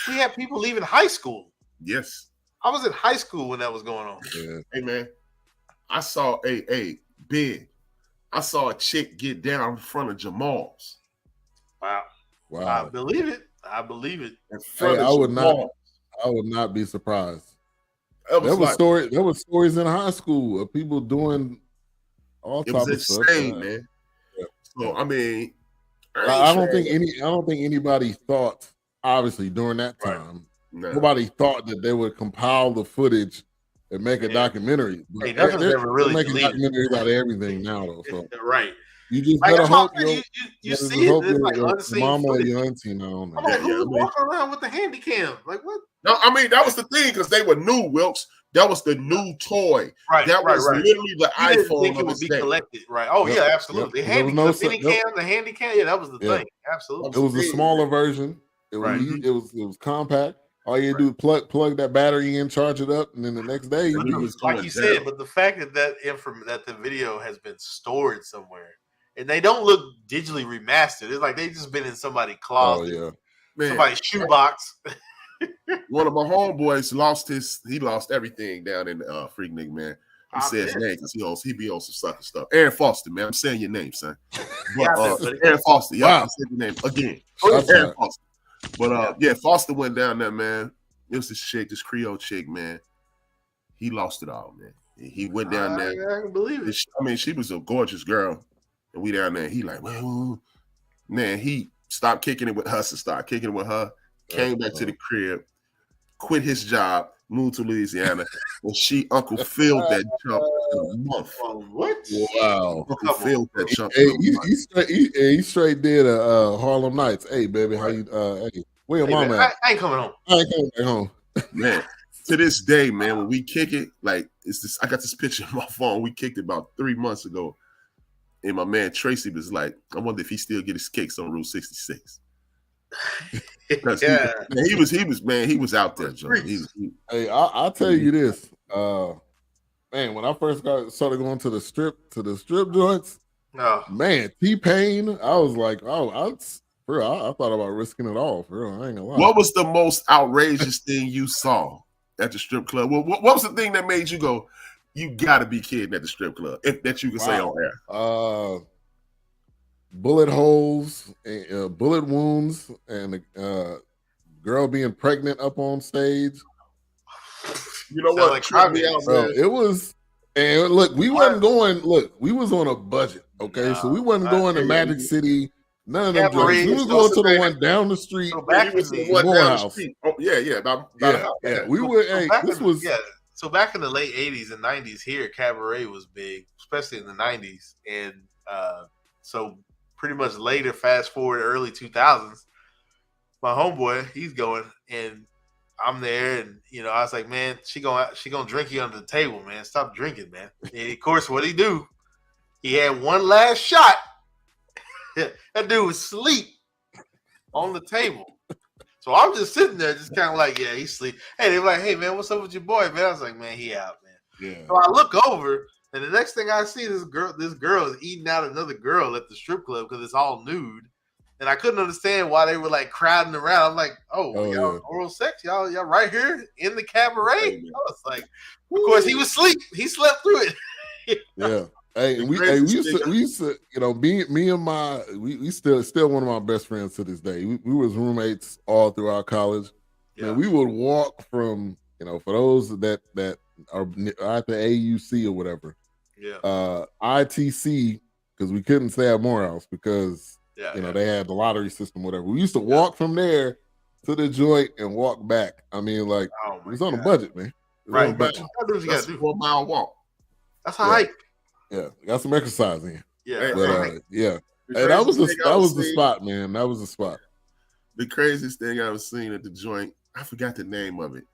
We had people leaving high school. Yes. I was in high school when that was going on. Yeah. Hey, man, I saw Big. I saw a chick get down in front of Jamal's. Wow. I believe it. In front of Jamal's. I would not be surprised. There was stories in high school of people doing all types of stuff. It was insane, man. Yeah. So I mean, I don't think anybody thought, obviously, during that time, nobody thought that they would compile the footage and make a documentary. Hey, nothing's ever really making documentaries out of everything now, though. So right. You just better hope you see it. It's like unseen mama or footage. your auntie now. I'm like, who's walking around with the handy cam? Like what? No, I mean that was the thing because they were new, Wilkes. That was the new toy. Right. That was literally the iPhone. Didn't think it would be collected. Right. Oh yeah, absolutely. The handy cam. Yeah, that was the thing. Absolutely. It was a smaller version. It was compact. All you do plug that battery in, charge it up, and then the next day you like you said. But the fact that that the video has been stored somewhere and they don't look digitally remastered. It's like they just been in somebody's closet, somebody's shoebox. One of my homeboys lost everything down in Freak Nigga, man. He says name because he be on some sucker stuff. Aaron Foster, man. I'm saying your name, son. But, Aaron Foster. Yeah, I said your name again. Aaron Foster. But Foster went down there, man. It was this Creole chick, man. He lost it all, man. He went down there. I can believe it. I mean, she was a gorgeous girl. And we down there. He like, well, man, he stopped kicking it with us and started kicking it with her. Came back to the crib, quit his job, moved to Louisiana, and she Uncle filled that jump in a month. What? Wow. Uncle filled that jump. He straight did a Harlem Nights. Hey, baby, how you? Hey, where your mama at? I ain't coming home. I ain't coming back home. Man, to this day, man, when we kick it, like it's this. I got this picture on my phone. We kicked it about 3 months ago, and my man Tracy was like, "I wonder if he still get his kicks on Route 66." Because he was out there, Joe. Hey, I'll tell you this, man. When I first started going to the strip joints, man, T-Pain, I was like, I thought about risking it all. For real, I ain't gonna lie. What was the most outrageous thing you saw at the strip club? Well, what was the thing that made you go, "You got to be kidding" at the strip club? If that you can say on air. Bullet holes, bullet wounds, and girl being pregnant up on stage. You know what? Like me out, bro, it was. And look, we wasn't going. Look, we was on a budget. Okay, so we wasn't going to Magic City. None of them joints. We was going to the one down the street. So back in the Oh yeah. We were. This was. So back in the late 80s and 90s, here cabaret was big, especially in the 90s, and so. Pretty much later, fast forward early 2000s, my homeboy, he's going, and I'm there, and I was like, man, she gonna drink you under the table, man. Stop drinking, man. And of course, what he do? He had one last shot. That dude was asleep on the table. So I'm just sitting there, just kind of like, yeah, he's asleep. Hey, they're like, hey, man, what's up with your boy, man? I was like, man, he out, man. Yeah. So I look over. And the next thing I see, this girl is eating out another girl at the strip club because it's all nude. And I couldn't understand why they were like crowding around. I'm like, y'all oral sex? Y'all right here in the cabaret? I was like, of course he was asleep. He slept through it. Yeah. Hey, we used to, me and my we still one of my best friends to this day. We was roommates all throughout college. Yeah. And we would walk from, for those that are at the AUC or whatever. Yeah. ITC, because we couldn't stay at Morehouse because they had the lottery system, whatever. We used to walk from there to the joint and walk back. I mean, like it was on a budget, man. Right, but that's a 4 mile walk. That's a hike. Yeah, got some exercise in. Yeah, but yeah. Hey, that was the spot, man. That was the spot. The craziest thing I was seeing at the joint, I forgot the name of it.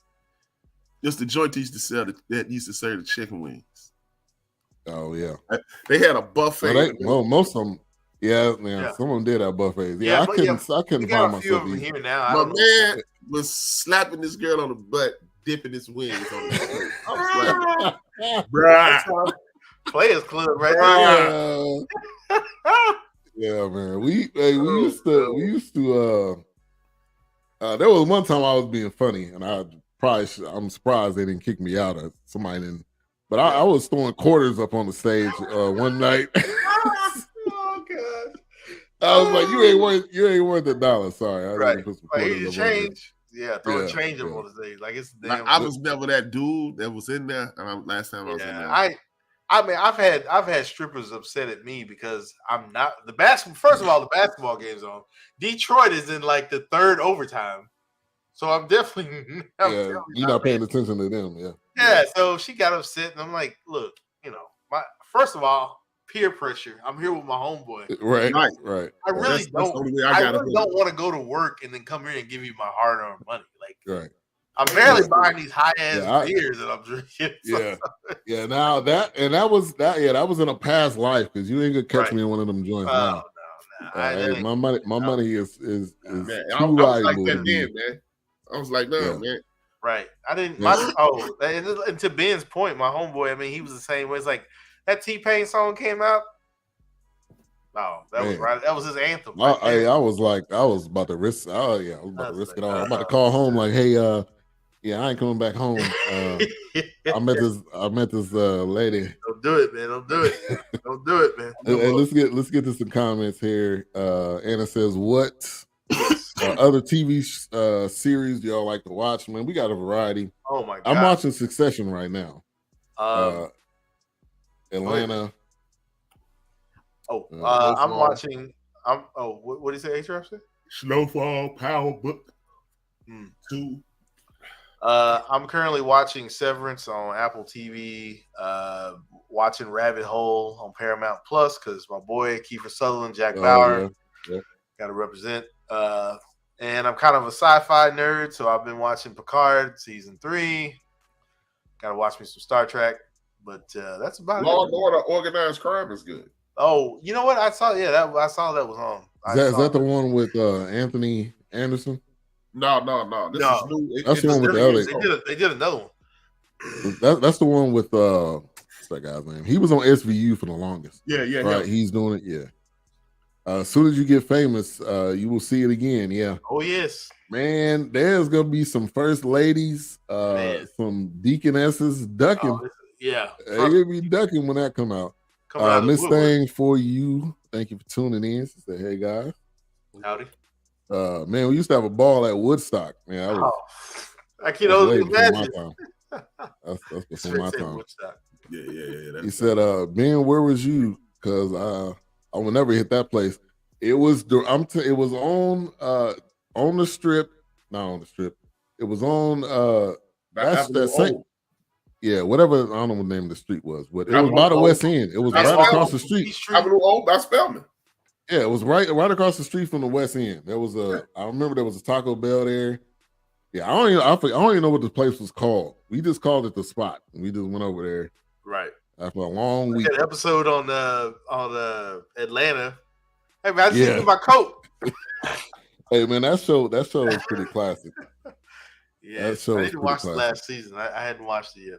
Just the joint used to serve the chicken wings. Oh yeah, they had a buffet. Most of them, man. Some of them did have buffets. Yeah, I couldn't find myself here now. My man was slapping this girl on the butt, dipping his wings on the plate. I was like, bruh. Players Club right there. Yeah, man. We used to. There was one time I was being funny, and I'm surprised they didn't kick me out or somebody didn't. But I was throwing quarters up on the stage one night. Oh God! I was like, you ain't worth $1. Sorry, I right. Put some quarters change. Yeah, throwing change up on the stage. Like it's damn. I was never that dude that was in there. And last time I was in there. I mean, I've had strippers upset at me because I'm not the basketball. First of all, the basketball game's on. Detroit is in like the third overtime. So I'm definitely you're not paying attention to them, Yeah, so she got upset, and I'm like, look, first of all, peer pressure. I'm here with my homeboy. Right. I really don't want to go to work and then come here and give you my hard-earned money. Like, I'm barely buying these high-ass beers that I'm drinking. So. Yeah. Now that was in a past life because you ain't gonna catch me in one of them joints now. No. My money is man, too valuable. Like that then, man. I was like, no, man. Right. I didn't. Yeah. And to Ben's point, my homeboy. I mean, he was the same way. It's like that T-Pain song came out. Oh, that was right. That was his anthem. I was about to risk. Oh yeah, I was about to risk it all. I'm about to call home. Like, hey, yeah, I ain't coming back home. I met this lady. Don't do it, man. Don't do it. Don't do it, man. And let's get to some comments here. Anna says, "What other TV series do y'all like to watch?" Man, we got a variety. Oh my god, I'm watching Succession right now. Atlanta. I'm watching. What do you say, H-Rap? Snowfall, Power Book 2. I'm currently watching Severance on Apple TV. Watching Rabbit Hole on Paramount Plus because my boy Kiefer Sutherland, Jack Bauer, got to represent. And I'm kind of a sci-fi nerd, so I've been watching Picard season 3. Got to watch me some Star Trek, but that's about it. Law and Order: Organized Crime is good. Oh, you know what? I saw that was on. Is that the one with Anthony Anderson? No. This is new. That's the one with the other. They did another one. That's the one with what's that guy's name? He was on SVU for the longest. Yeah. Right, he's doing it. Yeah. As soon as you get famous, you will see it again. Yeah. Oh yes. Man, there's gonna be some first ladies, some deaconesses ducking. They'll be ducking when that come out. Miss Thing for you. Thank you for tuning in. She said, "Hey guys, howdy." Man, we used to have a ball at Woodstock. Man, I can only imagine. That's before my time. Yeah. He said, "Ben, where was you? Because I will never hit that place. It was it was on the strip, not on the strip. It was on that same." Yeah, whatever, I don't know what the name of the street was, but it was by the West End. It was right across the street. Avenue O by Spelman. Yeah, it was right across the street from the West End. There was I remember there was a Taco Bell there. Yeah, I don't even know what the place was called. We just called it the spot. We just went over there. Right. After a long week. That episode on Atlanta. Hey man, I just see my coat. Hey man, that show is pretty classic. Yeah, I need to watch the last season. I hadn't watched it yet.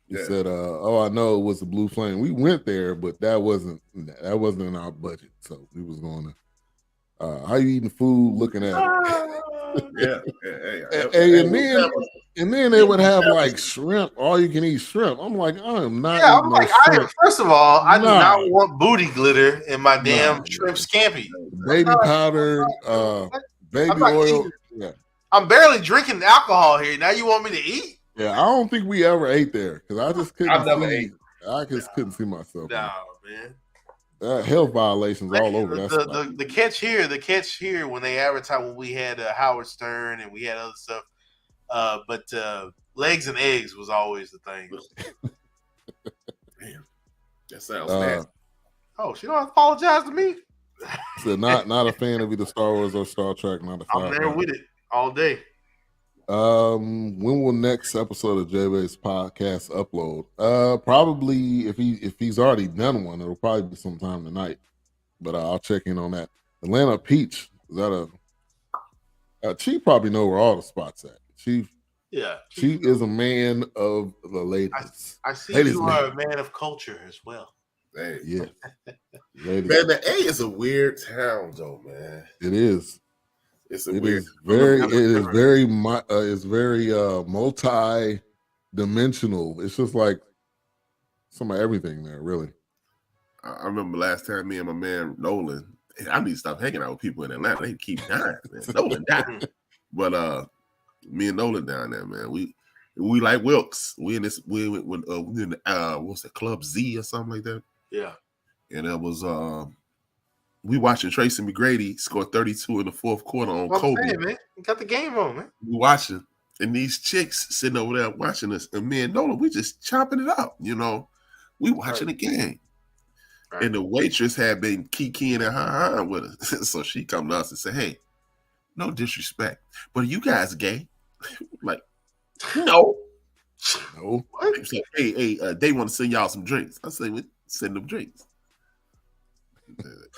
He said, "Oh, I know it was the Blue Flame. We went there, but that wasn't in our budget. So we was going to. How you eating food? Looking at it. And then they would have like shrimp. All you can eat shrimp. I'm like, I am not. Yeah, I'm like, first of all, I do not want booty glitter in my damn shrimp scampi. Baby powder, baby oil. Yeah. I'm barely drinking alcohol here. Now you want me to eat? Yeah, I don't think we ever ate there because I just couldn't. I just couldn't see myself. No, man. Health violations all over. The catch here when they advertised when we had Howard Stern and we had other stuff, but legs and eggs was always the thing. Damn, that sounds bad. Oh, she don't apologize to me. So not a fan of either Star Wars or Star Trek. I'm there with it all day. When will next episode of J-Bass podcast upload? Probably if he's already done one, it'll probably be sometime tonight. But I'll check in on that. Atlanta Peach, is that she probably know where all the spots at. She is a man of the ladies. I see you are a man of culture as well. Hey. Yeah. Man, the A is a weird town though, man. It is. It's very multi-dimensional. It's just like some of everything there, really. I remember last time me and my man Nolan, I need to stop hanging out with people in Atlanta. They keep dying, man. Nolan died. But me and Nolan down there, man. We like Wilkes. We in what's that, Club Z or something like that? Yeah. And it was we watching Tracy McGrady score 32 in the fourth quarter on Kobe. Saying, man. You got the game on, man. We watching, and these chicks sitting over there watching us, and me and Nolan, we just chopping it up, you know. We watching the game. Right. And the waitress had been kikiing and ha with us. So she come to us and say, "Hey, no disrespect, but are you guys gay?" Like, no. What? Like, hey, they want to send y'all some drinks. I say, we send them drinks.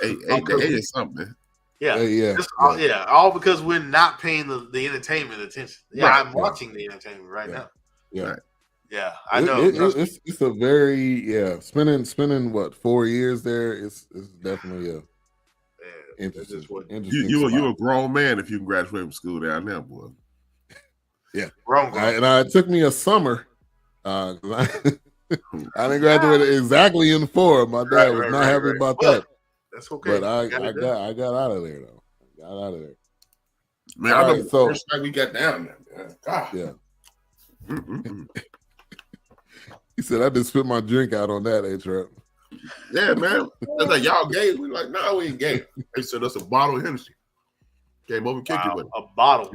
Hey, is something, man. Yeah, yeah, all because we're not paying the entertainment attention. Yeah, Right, I'm watching the entertainment right now. Yeah. Right. Yeah, I know. It's a very spending what 4 years there. It's definitely interesting. You a grown man if you can graduate from school down there, boy. Yeah, grown. And it took me a summer. I didn't graduate exactly in 4. My dad was not happy about that. That's okay. But I got out of there though. I got out of there. Man, I remember the first night we got down there. Man. God. Yeah. He said I just spit my drink out on that, Trap. Yeah, man. That's like y'all gay. We like, no, we ain't gay. They sent us a bottle of Hennessy. Came over and kicked it with a bottle.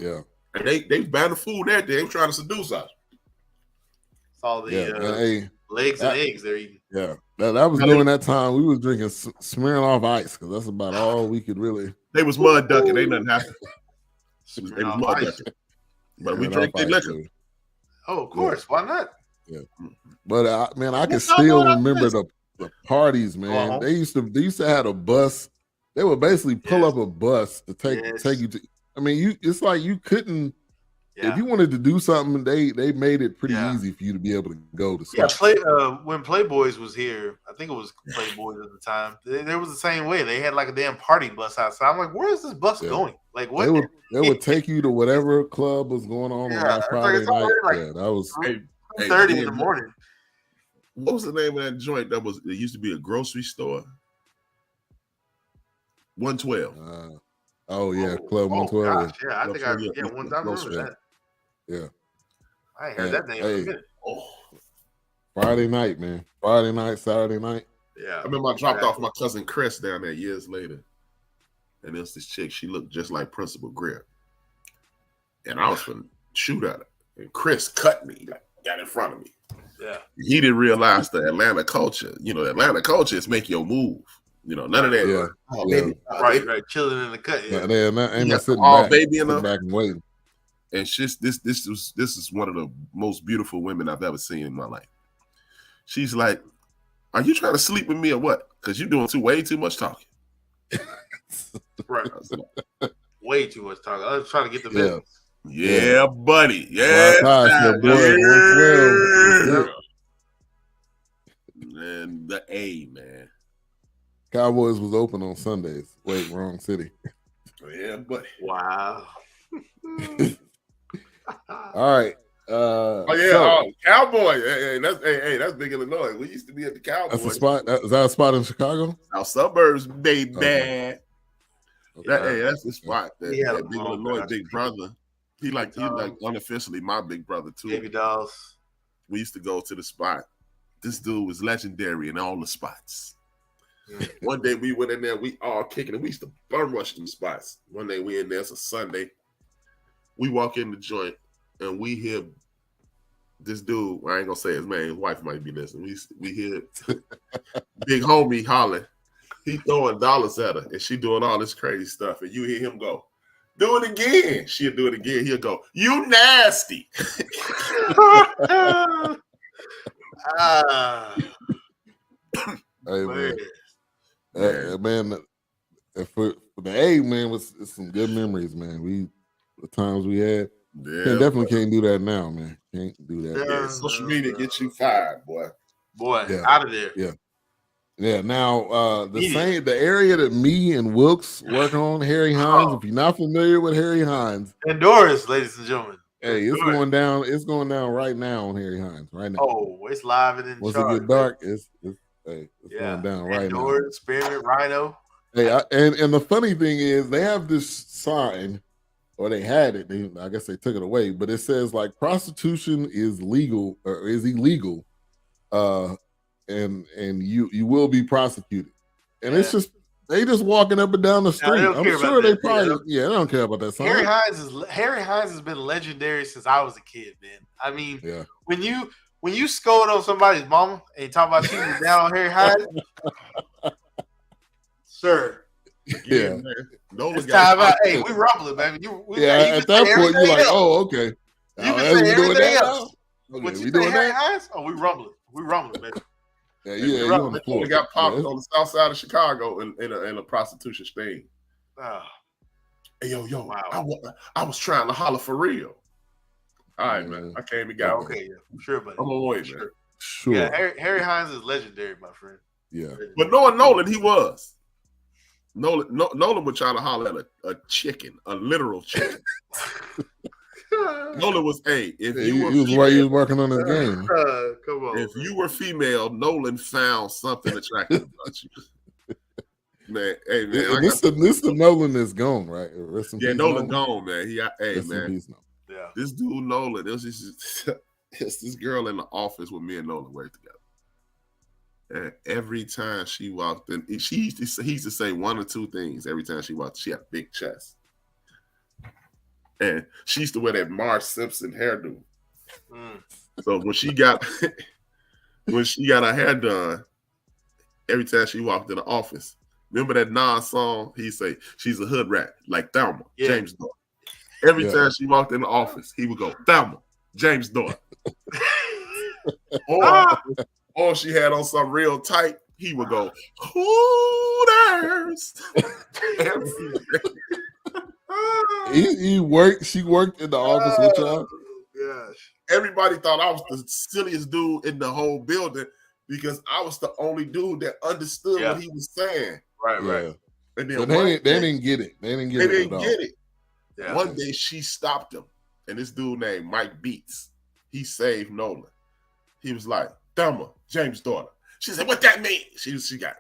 Yeah. And they banned the food that day. They were trying to seduce us. All the legs and eggs they're eating. Yeah. That was during that time. We was drinking Smirnoff Ice because that's about all we could really. They was mud ducking. Ain't nothing happened. They was mud ducking. But we drank their liquor. Oh, of course. Why not? Yeah. But I can still remember the parties, man. They used to have a bus. They would basically pull up a bus to take you to. I mean, it's like you couldn't. Yeah. If you wanted to do something, they made it pretty easy for you to be able to go to school. Yeah, when Playboys was here, I think it was Playboys at the time. There was the same way. They had like a damn party bus outside. I'm like, where is this bus going? Like, what? They would take you to whatever club was going on that Friday night. That was 3:30 in the morning. What was the name of that joint? It used to be a grocery store. 112. Club 112. Gosh, yeah, I think one time I remember that. Yeah. I ain't heard that name in a minute. Friday night, man. Friday night, Saturday night. Yeah. I remember I dropped off my cousin Chris down there years later. And there's this chick, she looked just like Principal Greer. And I was going to shoot at her. And Chris cut me, got in front of me. Yeah. He didn't realize the Atlanta culture. You know, the Atlanta culture is make your move. You know, none of that. Yeah. Right. Chilling in the cut. Yeah. Ain't not sitting back, baby in back and waiting. And this is one of the most beautiful women I've ever seen in my life. She's like, "Are you trying to sleep with me or what? Because you're doing way too much talking." Right. Way too much talking. I was trying to get the business. Yeah, buddy. Yeah. And the A, man. Cowboys was open on Sundays. Wait, wrong city. Yeah, buddy. Wow. All right. Cowboy. That's big Illinois. We used to be at the Cowboys. That's a spot. Is that a spot in Chicago? Our suburbs, baby. Okay. That's the spot. That big Illinois big brother. He like unofficially my big brother too. Baby dolls. We used to go to the spot. This dude was legendary in all the spots. One day we went in there, we all kicking it. We used to bum rush them spots. One day we in there, it's a Sunday. We walk in the joint and we hear this dude, I ain't gonna say his name, his wife might be listening. We hear big homie hollering. He throwing dollars at her and she doing all this crazy stuff. And you hear him go, "Do it again." She'll do it again. He'll go, "You nasty." Hey, man, for the A, man, it's some good memories, man. The times we had. Definitely can't do that now, man. Can't do that. Yeah, social media gets you fired, boy. Out of there. Yeah. Now, the area that me and Wilkes work on, Harry Hines. If you're not familiar with Harry Hines, and Doris, ladies and gentlemen. Hey, it's going down. It's going down right now on Harry Hines. Right now. Oh, it's live and in Once charge, it get dark, it's going down right now. Doris, Spearmint, Rhino. Hey, and the funny thing is, they have this sign, or they had it. I guess they took it away, but it says like prostitution is legal or is illegal, and you will be prosecuted. And it's just they just walking up and down the street. I'm sure they probably they don't care about that sign. Harry Hines has been legendary since I was a kid, man. I mean, when you scold on somebody's mama and you talk about she was down on Harry Hines, sir. Yeah. It's time out. Hey, we rumbling, baby. At that point, you're like, oh, okay. You can say everything else. Okay, we doing Harry Hines? Oh, we rumbling. We rumbling, baby. We got popped on the south side of Chicago in a prostitution sting. Oh, Hey, yo, wow. I was trying to holler for real. All right, man. I came and got okay, sure, buddy. I'm on way, sure. man. Sure. Yeah, Harry Hines is legendary, my friend. Yeah. Legendary. But knowing Nolan, he was. Nolan would try to holler at a chicken, a literal chicken. Nolan was, if you were female, he was working on his game. Come on. If you were female, Nolan found something attractive about you. Man, hey man, This the Nolan is gone, right? Nolan gone, man. Yeah. This dude Nolan, it was just it's this girl in the office with me and Nolan worked together. And every time she walked in, he used to say one or two things every time she walked. She had a big chest. And she used to wear that Marge Simpson hairdo. So when she got her hair done, every time she walked in the office, remember that Nas song? He'd say, she's a hood rat, like Thelma, James Dorr. Every time she walked in the office, he would go, Thelma, James Dorr. or she had on something real tight, he would go, Hooters. She worked in the office with y'all. Gosh. Everybody thought I was the silliest dude in the whole building because I was the only dude that understood what he was saying. Right. And then but they didn't get it. They didn't get it. Yeah. One day she stopped him, and this dude named Mike Beats, he saved Nolan. He was like, Thelma, James' daughter. She said, "What that mean?" She was got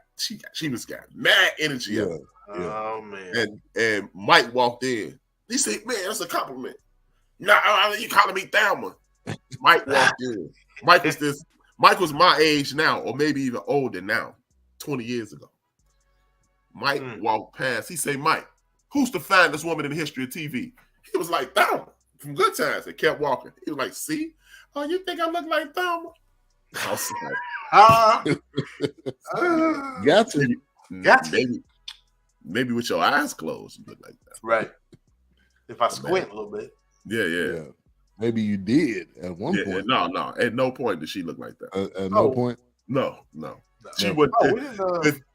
mad energy. Yeah. Oh man. And Mike walked in. He said, "Man, that's a compliment." No, you calling me Thelma? Mike walked in. Mike was my age now, or maybe even older now, 20 years ago. Mike walked past. He said, "Mike, who's the finest woman in the history of TV?" He was like, Thelma from Good Times. And kept walking. He was like, "See? Oh, you think I look like Thelma?" I was like, Gotcha. Maybe with your eyes closed, you look like that. Right. If I squint a little bit. Yeah. Maybe you did at one point. No. At no point did she look like that. At no point? No. She would.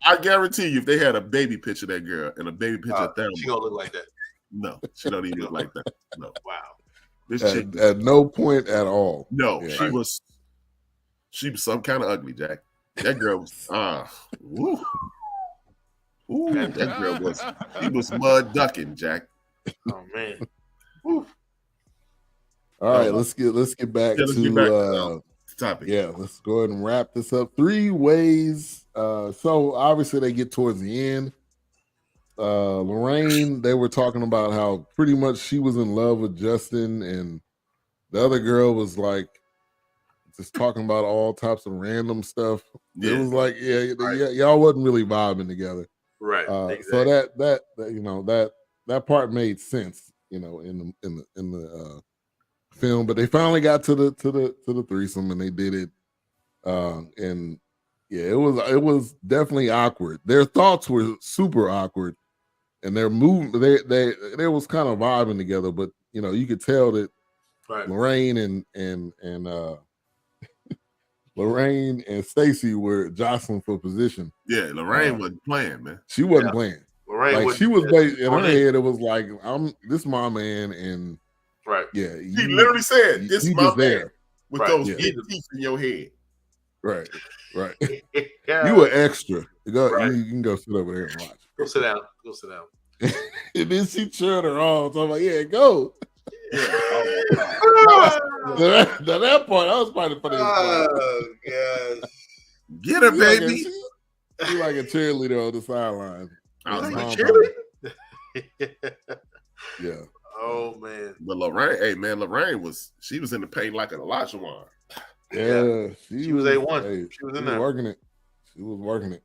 I guarantee you, if they had a baby picture of that girl and a baby picture of Thelma, she gonna look like that. No, she don't even look like that. No. Wow. This chick at no point at all. No, she was some kind of ugly, Jack. That girl was that girl was mud ducking, Jack. Oh man. All right, let's get back to the topic. Yeah, let's go ahead and wrap this up. 3 ways. So obviously they get towards the end. Lorraine, they were talking about how pretty much she was in love with Justin, and the other girl was like just talking about all types of random stuff. Yeah. It was like, y'all wasn't really vibing together. Right. Exactly. So that part made sense, in the film. But they finally got to the threesome and they did it. And yeah, it was definitely awkward. Their thoughts were super awkward, and their movement they was kind of vibing together. But you could tell that Lorraine and Lorraine and Stacy were jostling for position. Yeah, Lorraine wasn't playing, man. She wasn't playing. Lorraine she was in her head. It was like, this my man, and yeah, he literally said, "This is my man," with those big teeth in your head. Right. You were extra. You can go sit over there and watch. Go sit down. And then she turned her on. So I'm like, yeah, go. That part, that was probably the funniest part. Oh, gosh. Get her, baby. She like a cheerleader on the sideline. I was like, cheerleader? Yeah. Oh, man. But Lorraine was in the paint like an Olajuwon. Yeah, she was A1. She was in there working it. She was working it.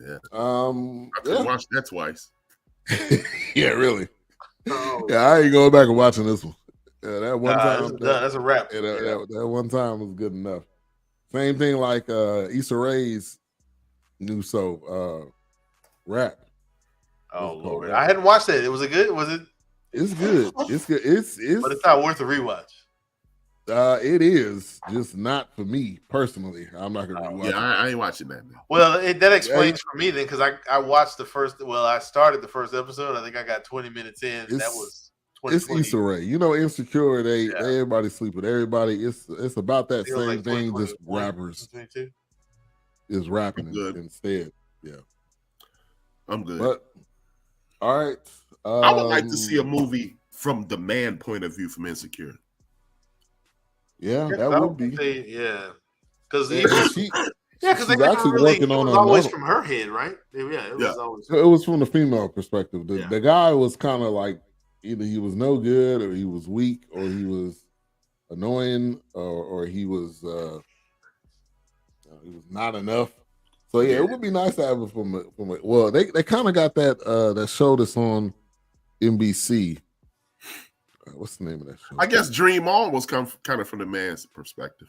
Yeah. I could watch that twice. Yeah, really. Oh. Yeah, I ain't going back and watching this one. Yeah, that one time. That's a wrap. Yeah, that one time was good enough. Same thing like Issa Rae's new rap. Oh Lord, I hadn't watched it. Was it good? Was it? It's good. It's good. It's but it's not worth a rewatch. It is just not for me personally. I'm not gonna rewatch it. I ain't watching that. Man. Well, that explains for me then, because I watched the first. Well, I started the first episode. I think I got 20 minutes in. That was 2020. It's Issa Rae. You know, Insecure. They everybody sleep with everybody. It's about that same like thing. Just rappers is rapping instead. Yeah, I'm good. But all right, I would like to see a movie from the man point of view from Insecure. Yeah, that would be. Because she's actually working on always from her head, right? It was always. It was from the female perspective. The guy was kind of like either he was no good, or he was weak, or he was annoying, or he was not enough. So it would be nice to have it from a. Well, they kind of got that show that's on NBC. What's the name of that show? I guess Dream On was kind of from the man's perspective.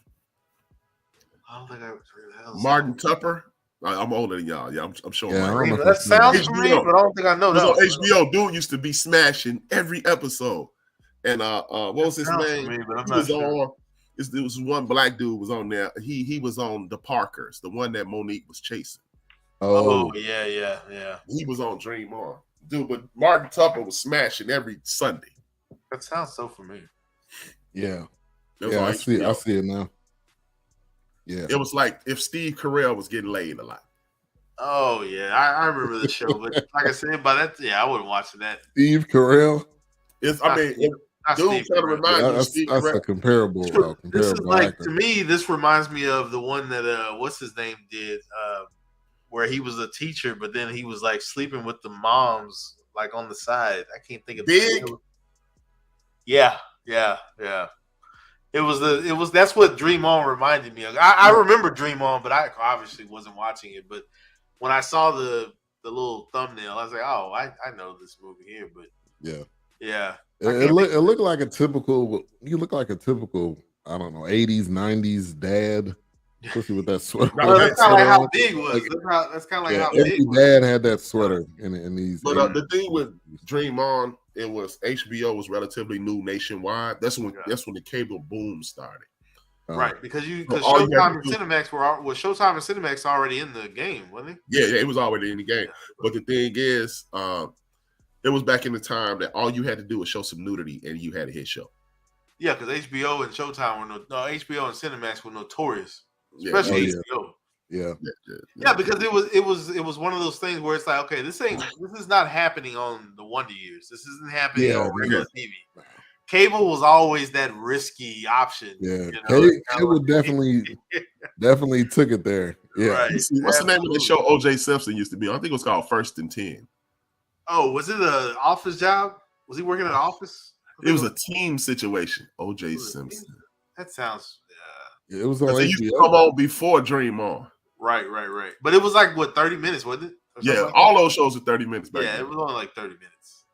I don't think I was Martin Tupper. I'm older than y'all. Yeah, I'm showing. Yeah, that sounds familiar, but I don't think I know that. On HBO, dude used to be smashing every episode. And what was his name? Me, but I'm he not was sure. on. There was one black dude was on there. He was on The Parkers, the one that Monique was chasing. Oh yeah. He was on Dream On, dude. But Martin Tupper was smashing every Sunday. That sounds so familiar. Yeah, I see it now. Yeah, it was like if Steve Carell was getting laid a lot. Oh yeah, I remember the show, but like I said, by that, I wasn't watching that. Steve Carell. Dude, trying to remind you, Steve that's Carell. A comparable. This is like to me. This reminds me of the one that what's his name did, where he was a teacher, but then he was like sleeping with the moms, like on the side. I can't think of Big. Yeah. It was that's what Dream On reminded me of. I remember Dream On, but I obviously wasn't watching it. But when I saw the little thumbnail, I was like, oh, I know this movie here. But yeah. It looked like a typical. You look like a typical, I don't know, 80s, 90s dad, especially with that sweater. Well, that's kind of like how Big was. That's kind of like how every Big was. dad had that sweater in these. But the thing with Dream On, it was HBO was relatively new nationwide. That's when the cable boom started. Right, because Showtime and Cinemax Showtime and Cinemax already in the game, wasn't it? Yeah, it was already in the game. But the thing is, it was back in the time that all you had to do was show some nudity and you had a hit show. Yeah, because HBO and Showtime HBO and Cinemax were notorious, especially HBO. Yeah, because it was one of those things where it's like, okay, this is not happening on the Wonder Years. This isn't happening on regular TV. Cable was always that risky option. Yeah, cable definitely took it there. Yeah. Right. What's the name of the show O.J. Simpson used to be on? I think it was called First and 10. Oh, was it an office job? Was he working in an office? It was a team situation. O.J. Simpson. That sounds. It was on HBO. It used to come on before Dream On. Right. But it was like 30 minutes, wasn't it? Yeah, all those shows are 30 minutes back then. It was only like 30 minutes.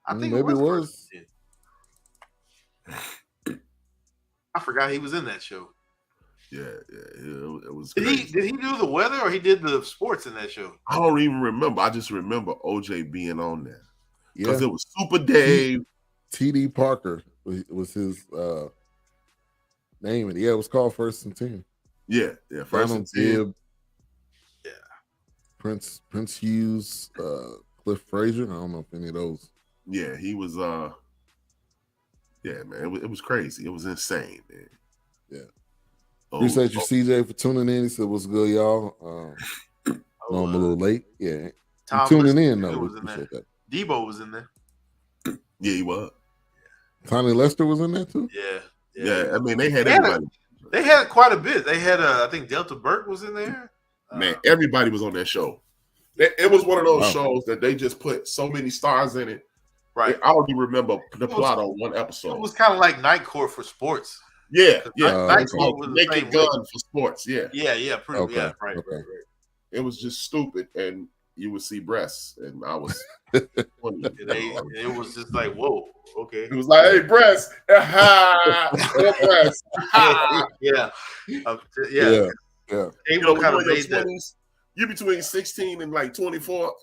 I think maybe it was. I forgot he was in that show. Yeah, it was. Did he do the weather or he did the sports in that show? I don't even remember. I just remember OJ being on there because it was Super Dave. T.D. Parker was his name, and it was called First and 10. Yeah, First and 10. Yeah, Prince Hughes, Cliff Frazier. I don't know if any of those. Yeah, he was. Yeah, man, it was crazy. It was insane, man. Yeah. Appreciate you, CJ, for tuning in. He said, "What's good, y'all?" I'm a little late. Yeah, tuning in though. We appreciate that. Debo was in there. Yeah, he was. Tommy Lester was in there too. Yeah. I mean, they had everybody. They had quite a bit. They had, I think Delta Burke was in there. Man, everybody was on that show. It was one of those shows that they just put so many stars in it. Right. I don't even remember the plot on one episode. It was kind of like Night Court for sports. Yeah. Night Court was Naked Gun for sports. Yeah. Yeah. Pretty. Okay. Yeah. Right. It was just stupid, and you would see breasts, and I was. It was just like, whoa, okay. It was like, hey, breasts, breasts. Yeah. You know, you between 16 and like 24.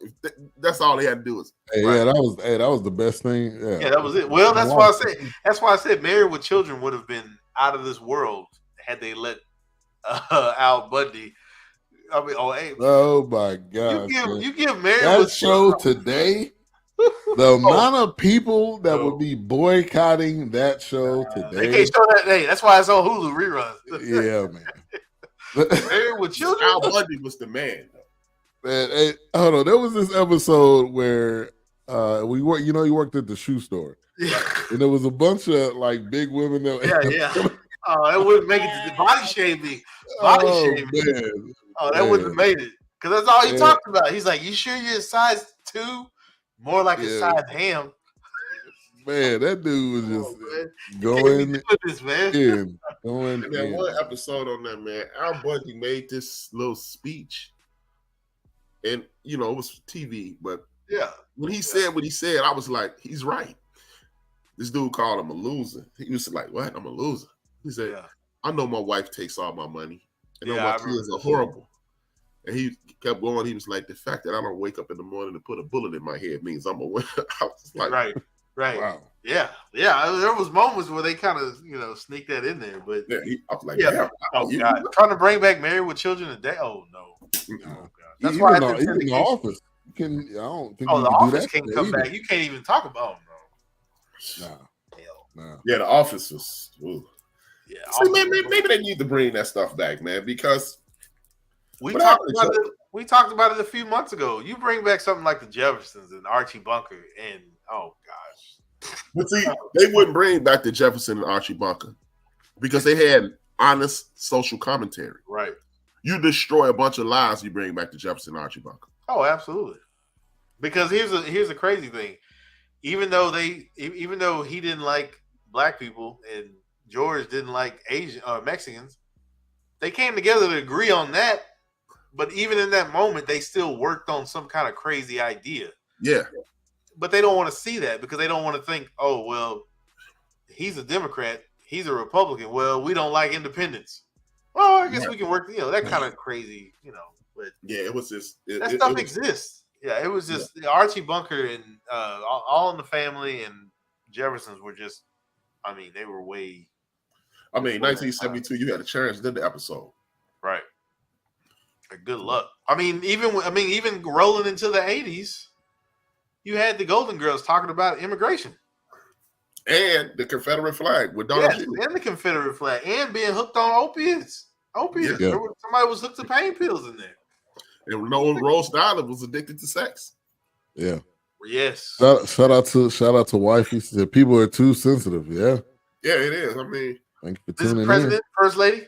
That's all they had to do is. Hey, Right. yeah, that was the best thing. Yeah, that was it. Well, that's why I said Married with Children would have been out of this world had they let Al Bundy. I mean, oh my God! You give Married that with show Children. today. The amount of people that would be boycotting that show today. They can't show that. Hey, that's why it's on Hulu reruns. Yeah, man. Married with Children. Al Bundy was the man. Man, hey, hold on. There was this episode where we worked. You know, you worked at the shoe store, and there was a bunch of like big women that. Yeah. Oh, that wouldn't make it to the body shaming. Body shaming. Man. Oh, that wouldn't have made it because that's all he talked about. He's like, "You sure you're a size 2? More like a size ham." Man, that dude was just going in. Going in. That in. one episode on that, man, Al Bundy made this little speech, and you know it was TV. But when he said what he said, I was like, he's right. This dude called him a loser. He was like, "What? I'm a loser." He said, "I know my wife takes all my money, and all my kids are horrible." And he kept going. He was like, "The fact that I don't wake up in the morning and put a bullet in my head means I'm a winner." I was like, right. Wow. Yeah. There was moments where they kind of, sneak that in there, but I was like, "Yeah." Oh God, trying to bring back Married with Children today? Oh no. Oh God. That's Even why even in the office. I don't think the you can Office do that can't come back. You can't even talk about them, bro. Nah. Yeah, the Office was. Ooh. Yeah, see, maybe they need to bring that stuff back, man, because we talked about it a few months ago. You bring back something like the Jeffersons and Archie Bunker, and oh gosh. But see, they wouldn't bring back the Jefferson and Archie Bunker because they had honest social commentary. Right. You destroy a bunch of lies, you bring back the Jefferson and Archie Bunker. Oh, absolutely. Because here's a crazy thing. Even though he didn't like black people and George didn't like Mexicans, they came together to agree on that. But even in that moment, they still worked on some kind of crazy idea. Yeah. But they don't want to see that because they don't want to think, oh, well, he's a Democrat, he's a Republican. Well, we don't like independence. Well, I guess we can work, that kind of crazy, But yeah, it was just that stuff exists. Yeah, it was just Archie Bunker and All in the Family and Jeffersons were just, they were way. 1972, you had a chance, did the episode. Right. Good luck. Even rolling into the 80s, you had the Golden Girls talking about immigration. And the Confederate flag with Donald Trump. And the Confederate flag. And being hooked on opiates. Yeah. Somebody was hooked to pain pills in there. And no one Rose Island was addicted to sex. Yeah. Yes. Shout out to Wifey. Said people are too sensitive. Yeah. Yeah, it is. Thank you for tuning in. President, First Lady.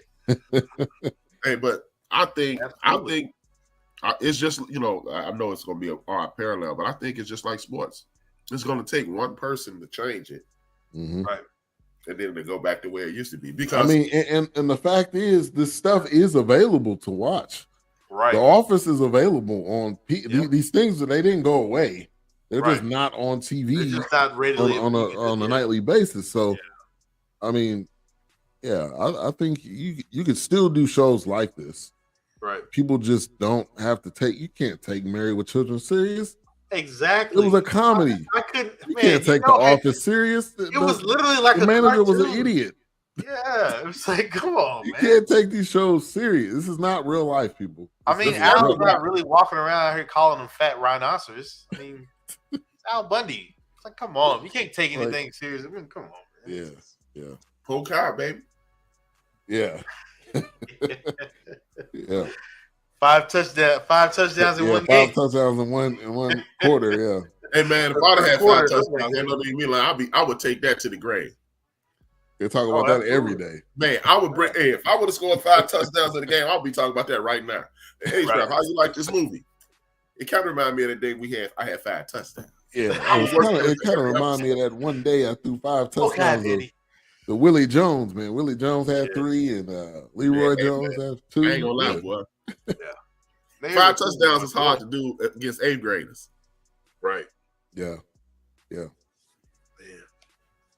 Hey, but I think it's just, I know it's going to be a parallel, but I think it's just like sports. It's going to take one person to change it. Mm-hmm. Right. And then to go back to where it used to be. Because and the fact is, this stuff is available to watch. Right. The Office is available on these things that they didn't go away. They're just not on TV. They're just not readily on a nightly basis. So, I think you could still do shows like this. Right. People just don't have to you can't take Married with Children serious. Exactly. It was a comedy. I couldn't. You can't take The Office serious. It was literally like the manager was an idiot. Yeah, it was like, come on, you can't take these shows serious. This is not real life, people. Al's not really walking around here calling them fat rhinoceros. It's Al Bundy. It's like, come on, you can't take anything serious. Come on, man. Yeah. Pull card, baby. Yeah. Yeah. 5 touchdowns in one game. 5 touchdowns in one quarter. Yeah. Hey man, if I'd have had 5 touchdowns, I would take that to the grave. They talk about that every day. Man, I would bring. Hey, if I would have scored 5 touchdowns in the game, I'll be talking about that right now. Hey, Strap, how you like this movie? It kind of reminded me of the day I had 5 touchdowns. Yeah, it kind of reminded me of that one day I threw 5 touchdowns. The Willie Jones, man. Willie Jones had 3, and Leroy Jones had 2. I ain't gonna lie, boy. Yeah. 5 touchdowns is hard to do against 8th graders. Right. Yeah.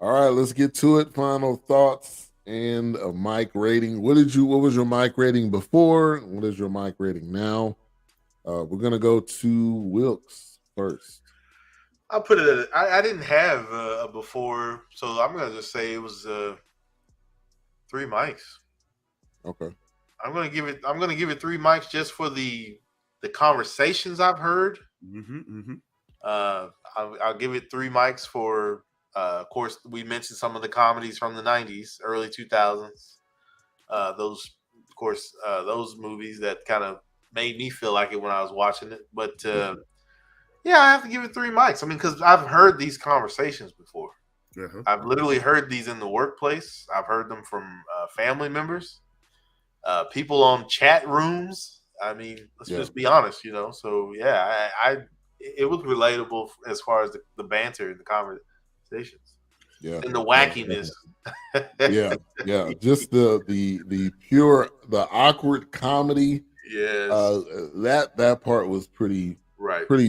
All right, let's get to it. Final thoughts and a mic rating. What was your mic rating before? What is your mic rating now? We're gonna go to Wilkes first. I'll put it at, I didn't have a before, so I'm gonna just say it was 3 mics. Okay. I'm gonna give it 3 mics just for the conversations I've heard. I'll give it 3 mics for of course we mentioned some of the comedies from the 90s, early 2000s. Those of course those movies that kind of made me feel like it when I was watching it. But yeah, I have to give it 3 mics. I mean, because I've heard these conversations before. I've literally heard these in the workplace. I've heard them from family members, people on chat rooms. I mean, let's just be honest, you know. So yeah, it was relatable as far as the banter and the conversations, and the wackiness. Yeah. Just the pure, the awkward comedy. Yes, that part was pretty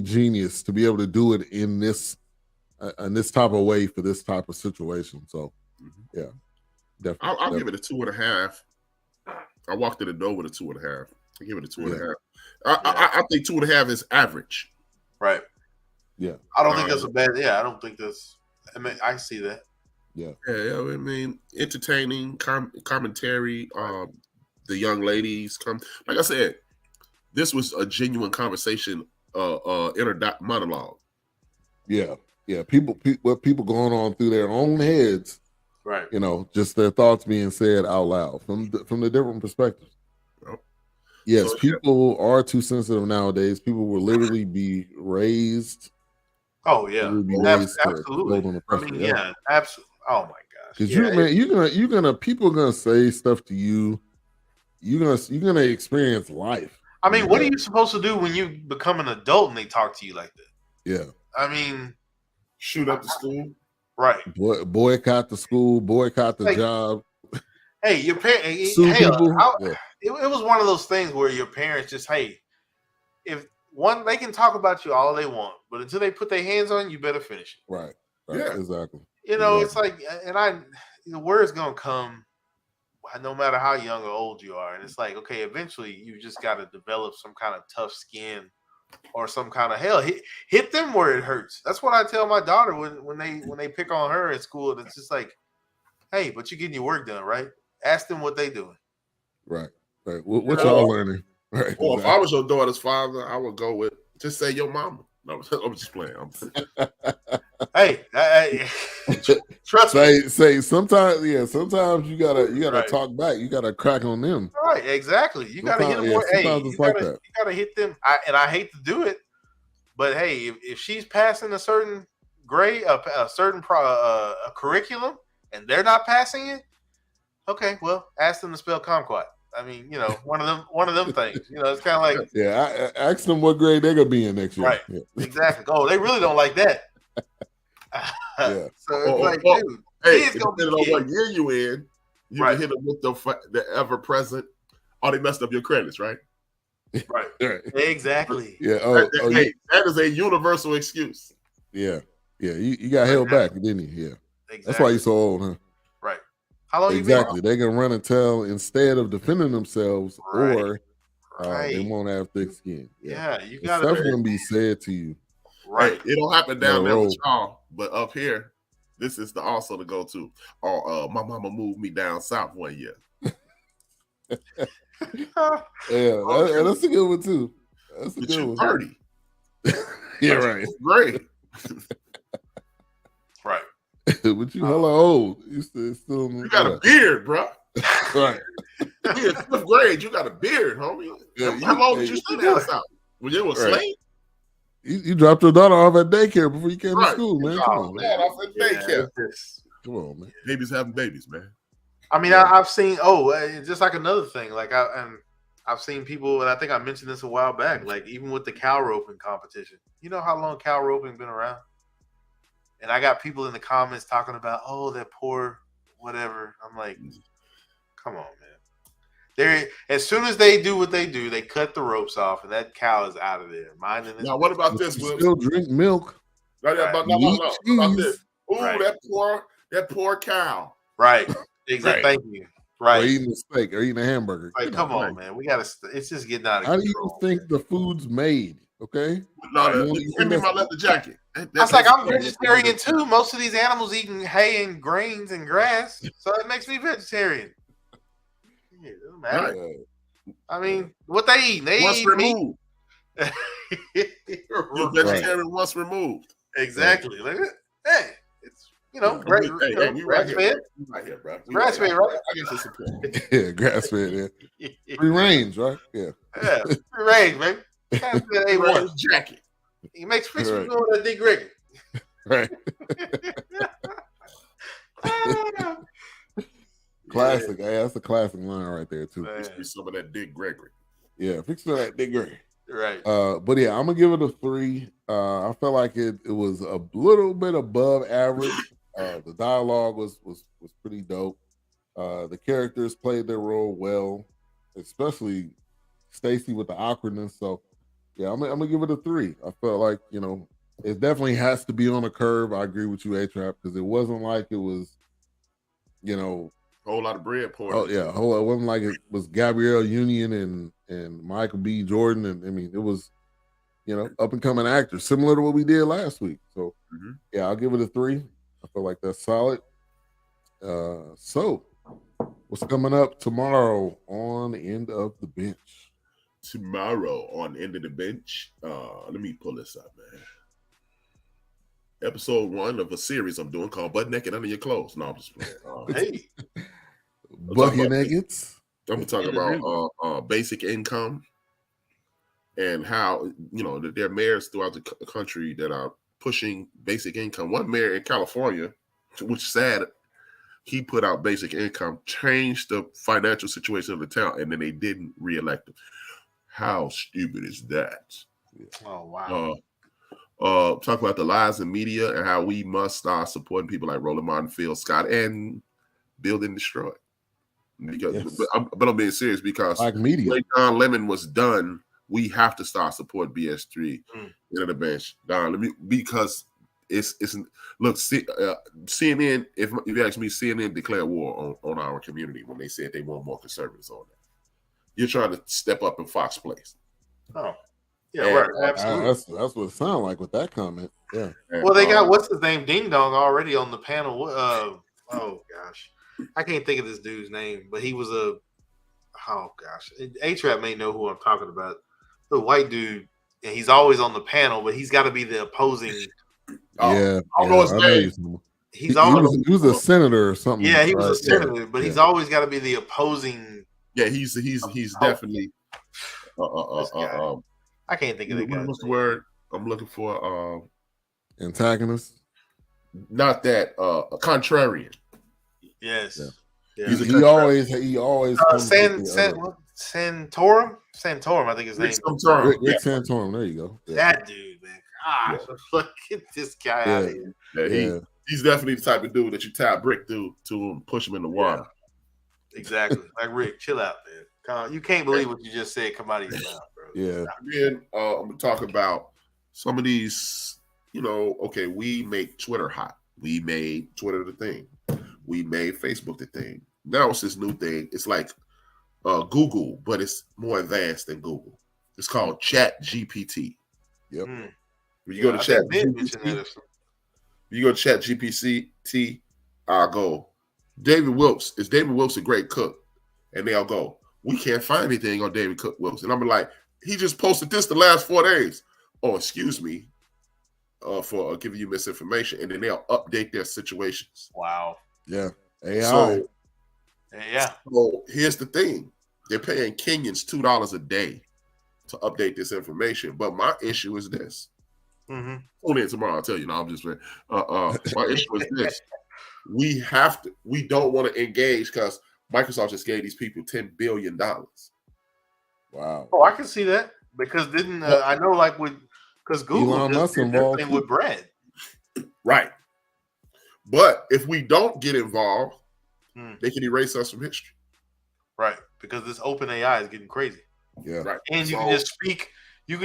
genius to be able to do it in this type of way for this type of situation. So yeah, definitely. I'll give it a 2.5. I walked in the door with a 2.5. I give it a 2.5. I think 2.5 is average. Right. Yeah. I don't think that's a bad. Yeah, I don't think that's. I mean, I see that. Yeah. Yeah. I mean, entertaining commentary. The young ladies come. Like I said, this was a genuine conversation. Inner monologue. Yeah. People going on through their own heads. Right. You know, just their thoughts being said out loud from the different perspectives. Yes, so, people are too sensitive nowadays. People will literally be raised. Oh yeah, absolutely. I mean, yeah, absolutely. Oh my gosh. Because you're gonna people are gonna say stuff to you. You're gonna experience life. I mean, what are you supposed to do when you become an adult and they talk to you like that? Yeah. I mean, shoot up the school. Right. Boycott the school. Boycott the job. Hey, your parents. It was one of those things where your parents just, hey, if one, they can talk about you all they want, but until they put their hands on you, you better finish it. Right. Yeah. Exactly. You know, it's like, and the word's gonna come, no matter how young or old you are, and it's like, okay, eventually you just got to develop some kind of tough skin, or some kind of hit them where it hurts. That's what I tell my daughter when they pick on her at school. And it's just like, hey, but you're getting your work done, right? Ask them what they doing. Right. What y'all learning? Right. Well, if I was your daughter's father, I would go with just say your mama. No, I'm just playing. Hey, trust me. Say sometimes you gotta talk back. You gotta crack on them. Right, exactly. You gotta hit them more. Hey, you gotta hit them. And I hate to do it, but hey, if she's passing a certain grade, a certain curriculum, and they're not passing it, okay, well, ask them to spell kumquat. I mean, you know, one of them things. You know, it's kind of like I ask them what grade they're gonna be in next year. Right, exactly. Oh, they really don't like that. So it's like, dude, hey, depending on what year you in, you can hit them with the ever present. Oh, they messed up your credits, right? Right. Exactly. Yeah. That is a universal excuse. Yeah. You got held back, didn't you? Yeah. Exactly. That's why you're so old, huh? Right. How long exactly. You been? They can run and tell instead of defending themselves, or they won't have thick skin. Yeah, you got stuff gonna be said to you. Right. It don't happen down there with y'all, but up here, this is also the go-to. My mama moved me down south one year. That's a good one too. That's a good one. 30. Yeah, right. Great. Right. But you hella old. You still you got a beard, bro. Right. In 5th grade, you got a beard, homie. How long did you stay down south? When you were a slave? You dropped your daughter off at daycare before you came to school, man. Come on, man. Off at daycare. Come on, man. Babies having babies, man. I mean, I've seen. Just like another thing. Like I've seen people, and I think I mentioned this a while back. Like even with the cow roping competition, you know how long cow roping been around? And I got people in the comments talking about, that poor whatever. I'm like, come on, man. As soon as they do what they do, they cut the ropes off, and that cow is out of there. Now, what about this? Still drink milk. No, about this. Ooh, that poor cow. Right. Exactly. Thank you. Right. or eating a steak or eating a hamburger. Like, come on, man. We gotta. It's just getting out of How do control. you think the food's made? Okay. No, hand me my leather jacket. I was like, I'm vegetarian too. Most of these animals eating hay and grains and grass, so it makes me vegetarian. Yeah, it doesn't matter. Right. I mean, what they eat? They once eat removed. You're vegetarian once removed. Exactly. Like, hey, it's Grass fed. Right here, bro. Grass fed, right? I guess it's important. Yeah, grass fed. Yeah. Free range, right? Yeah. Yeah, free range, baby. Kind of A1 jacket. He makes fish Right. with that Dick Gregory. Right. Classic. Yeah. Hey, that's a classic line right there too. Fix me some of that Dick Gregory. Yeah, fix that Dick Gregory. Right. But yeah, I'm gonna give it a 3. I felt like it was a little bit above average. The dialogue was pretty dope. The characters played their role well, especially Stacy with the awkwardness. So yeah, I'm gonna give it a 3. I felt like, it definitely has to be on a curve. I agree with you, A-Trap, because it wasn't like it was, whole lot of bread poured. Oh yeah, it wasn't like it was Gabrielle Union and Michael B. Jordan, and I mean it was, up and coming actors, similar to what we did last week. So yeah, I'll give it a 3. I feel like that's solid. So what's coming up tomorrow on End of the Bench? Tomorrow on End of the Bench, let me pull this up, man. Episode 1 of a series I'm doing called Butt Naked Under Your Clothes. No, I'm just playing. Hey. Bucket Nuggets. I'm talking about basic income and how, there are mayors throughout the country that are pushing basic income. One mayor in California, which is sad, he put out basic income, changed the financial situation of the town, and then they didn't reelect him. How stupid is that? Oh, wow. Talk about the lies in media and how we must start supporting people like Roland Martin, Phil Scott, and Build and Destroy. Because, Yes. but I'm being serious because Like media. when Don Lemon was done, we have to start support BS3 in the bench. Don, because it's look, CNN. If you ask me, CNN declared war on our community when they said they want more conservatives on there. You're trying to step up in Fox Place. Oh, yeah, right. Absolutely. That's what it sounded like with that comment. Yeah. Well, they got what's his name, Ding Dong, already on the panel. Oh gosh, I can't think of this dude's name, but he was A-Trap may know who I'm talking about. The white dude, and he's always on the panel, but he's got to be the opposing. Yeah. I don't know his name. He's always he was a senator or something. Yeah, he was a senator, but he's always got to be the opposing. Yeah, he's definitely. I can't think of the guy. What's the word I'm looking for? Antagonist. Not that. A contrarian. Yes. Yeah. Yeah. He always. Santorum. I think his name. Rick Santorum. There you go. Yeah. That dude, man. Look at this guy out of here. Yeah, he's definitely the type of dude that you tie a brick through to him, push him in the water. Yeah. Exactly. Like Rick, chill out, man. You can't believe what you just said come out of your mouth, bro. Yeah. Then I'm gonna talk about some of these. Okay, we make Twitter hot. We made Twitter the thing. We made Facebook the thing. Now it's this new thing. It's like Google, but it's more advanced than Google. It's called Chat GPT. Yep. When you go to Chat GPT, I'll go, David Wilkes. Is David Wilkes a great cook? And they'll go, we can't find anything on David Wilkes. And I'm like, he just posted this the last 4 days. Oh, excuse me for giving you misinformation. And then they'll update their situations. Wow. Yeah. AI. So here's the thing. They're paying Kenyans $2 a day to update this information. But my issue is this. Tune in tomorrow, I'll tell you. No, I'm just saying. My issue is this. We don't want to engage because Microsoft just gave these people $10 billion. Wow. Oh, I can see that because I know because Google Elon Musk did their thing with bread. Right. But if we don't get involved, they can erase us from history. Right. Because this open AI is getting crazy. Yeah. Right. And you can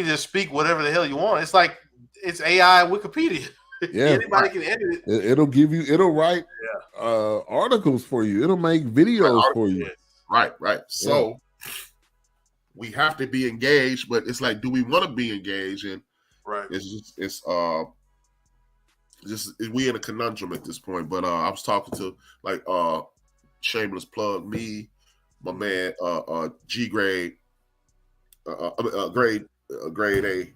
just speak whatever the hell you want. It's like it's AI Wikipedia. Yeah, Anybody can edit it. It'll give you. It'll write articles for you. It'll make videos for you. Right. So we have to be engaged, but it's like, do we want to be engaged? And it's we in a conundrum at this point. But I was talking to shameless plug, me, my man, G grade, grade A.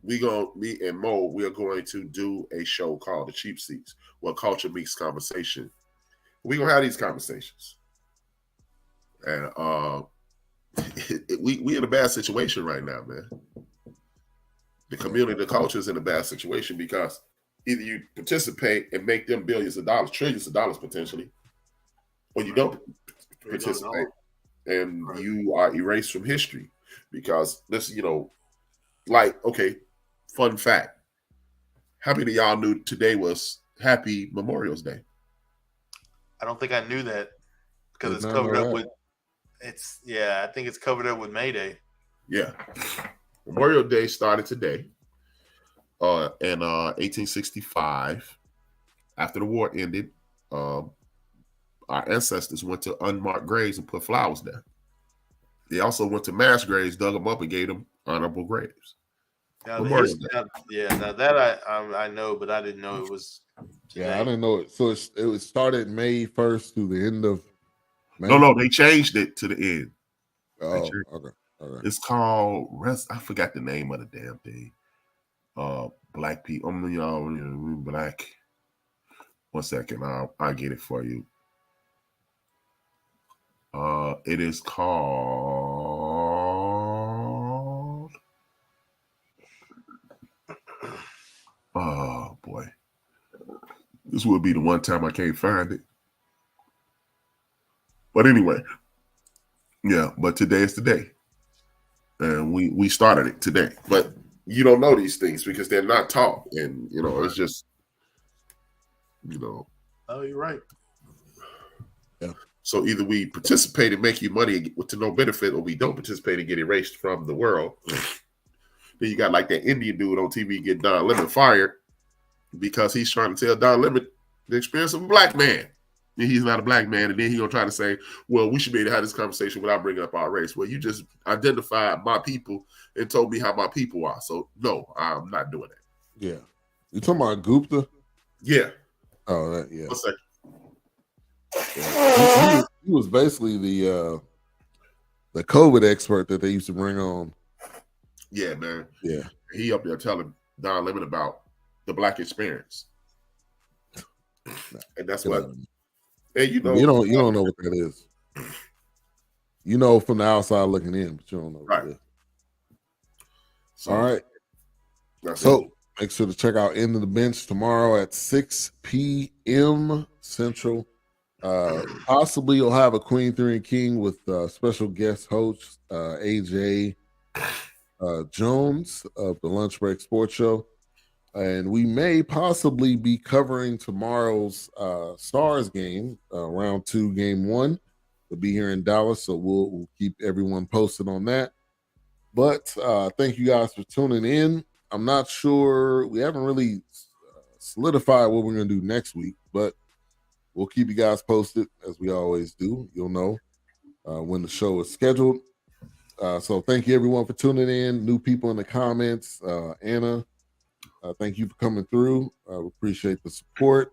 Me and Mo, we are going to do a show called The Cheap Seats, where culture meets conversation. We're gonna have these conversations. And we in a bad situation right now, man. The community, the culture is in a bad situation because either you participate and make them billions of dollars, trillions of dollars potentially, or you don't participate and you are erased from history. Because this, okay, fun fact. How many of y'all knew today was Happy Memorial Day? I don't think I knew that because it's covered up with. I think it's covered up with May Day. Yeah, Memorial Day started today, in 1865. After the war ended, our ancestors went to unmarked graves and put flowers there. They also went to mass graves, dug them up, and gave them honorable graves. Now that I know, but I didn't know it was today. Yeah, I didn't know it. So it started May 1st through the end of May? No, they changed it to the end. Oh, okay. It's called I forgot the name of the damn thing. Black people. Y'all, black. 1 second, I'll get it for you. It is called. Oh boy, this will be the one time I can't find it. But anyway, but today is the day, and we started it today. But you don't know these things because they're not taught, and it's just, Oh, you're right. Yeah. So either we participate and make you money to no benefit, or we don't participate and get erased from the world. Then you got like that Indian dude on TV get Don Lemon fired because he's trying to tell Don Lemon the experience of a black man. And he's not a black man, and then he's gonna try to say, well, we should be able to have this conversation without bringing up our race. Well, you just identified my people and told me how my people are. So no, I'm not doing that. Yeah. You talking about Gupta? Yeah. Oh, yeah. 1 second. Yeah. He was basically the COVID expert that they used to bring on. Yeah, man. Yeah. He up there telling Don Lemon about the black experience. And that's what. And you don't know what that is. You know from the outside looking in, but you don't know what it is. So, all right. So make sure to check out End of the Bench tomorrow at 6 p.m. Central. Possibly you'll have a Queen 3 and King with special guest host AJ Jones of the Lunch Break Sports Show. And we may possibly be covering tomorrow's Stars game, round 2, game 1. We'll be here in Dallas, so we'll keep everyone posted on that. But thank you guys for tuning in. I'm not sure. We haven't really solidified what we're going to do next week, but we'll keep you guys posted as we always do. You'll know when the show is scheduled. So thank you, everyone, for tuning in. New people in the comments. Anna, thank you for coming through. We appreciate the support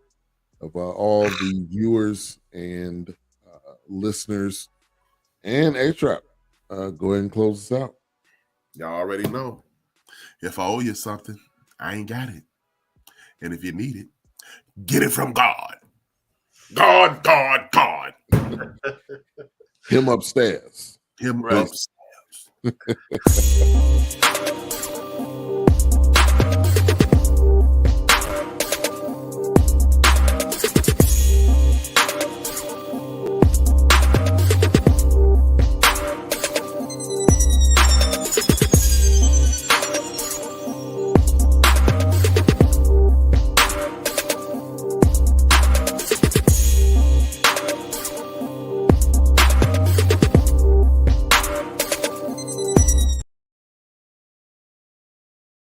of all the viewers and listeners. And A-Trap, go ahead and close us out. Y'all already know. If I owe you something, I ain't got it. And if you need it, get it from God. God. Him upstairs. Him upstairs.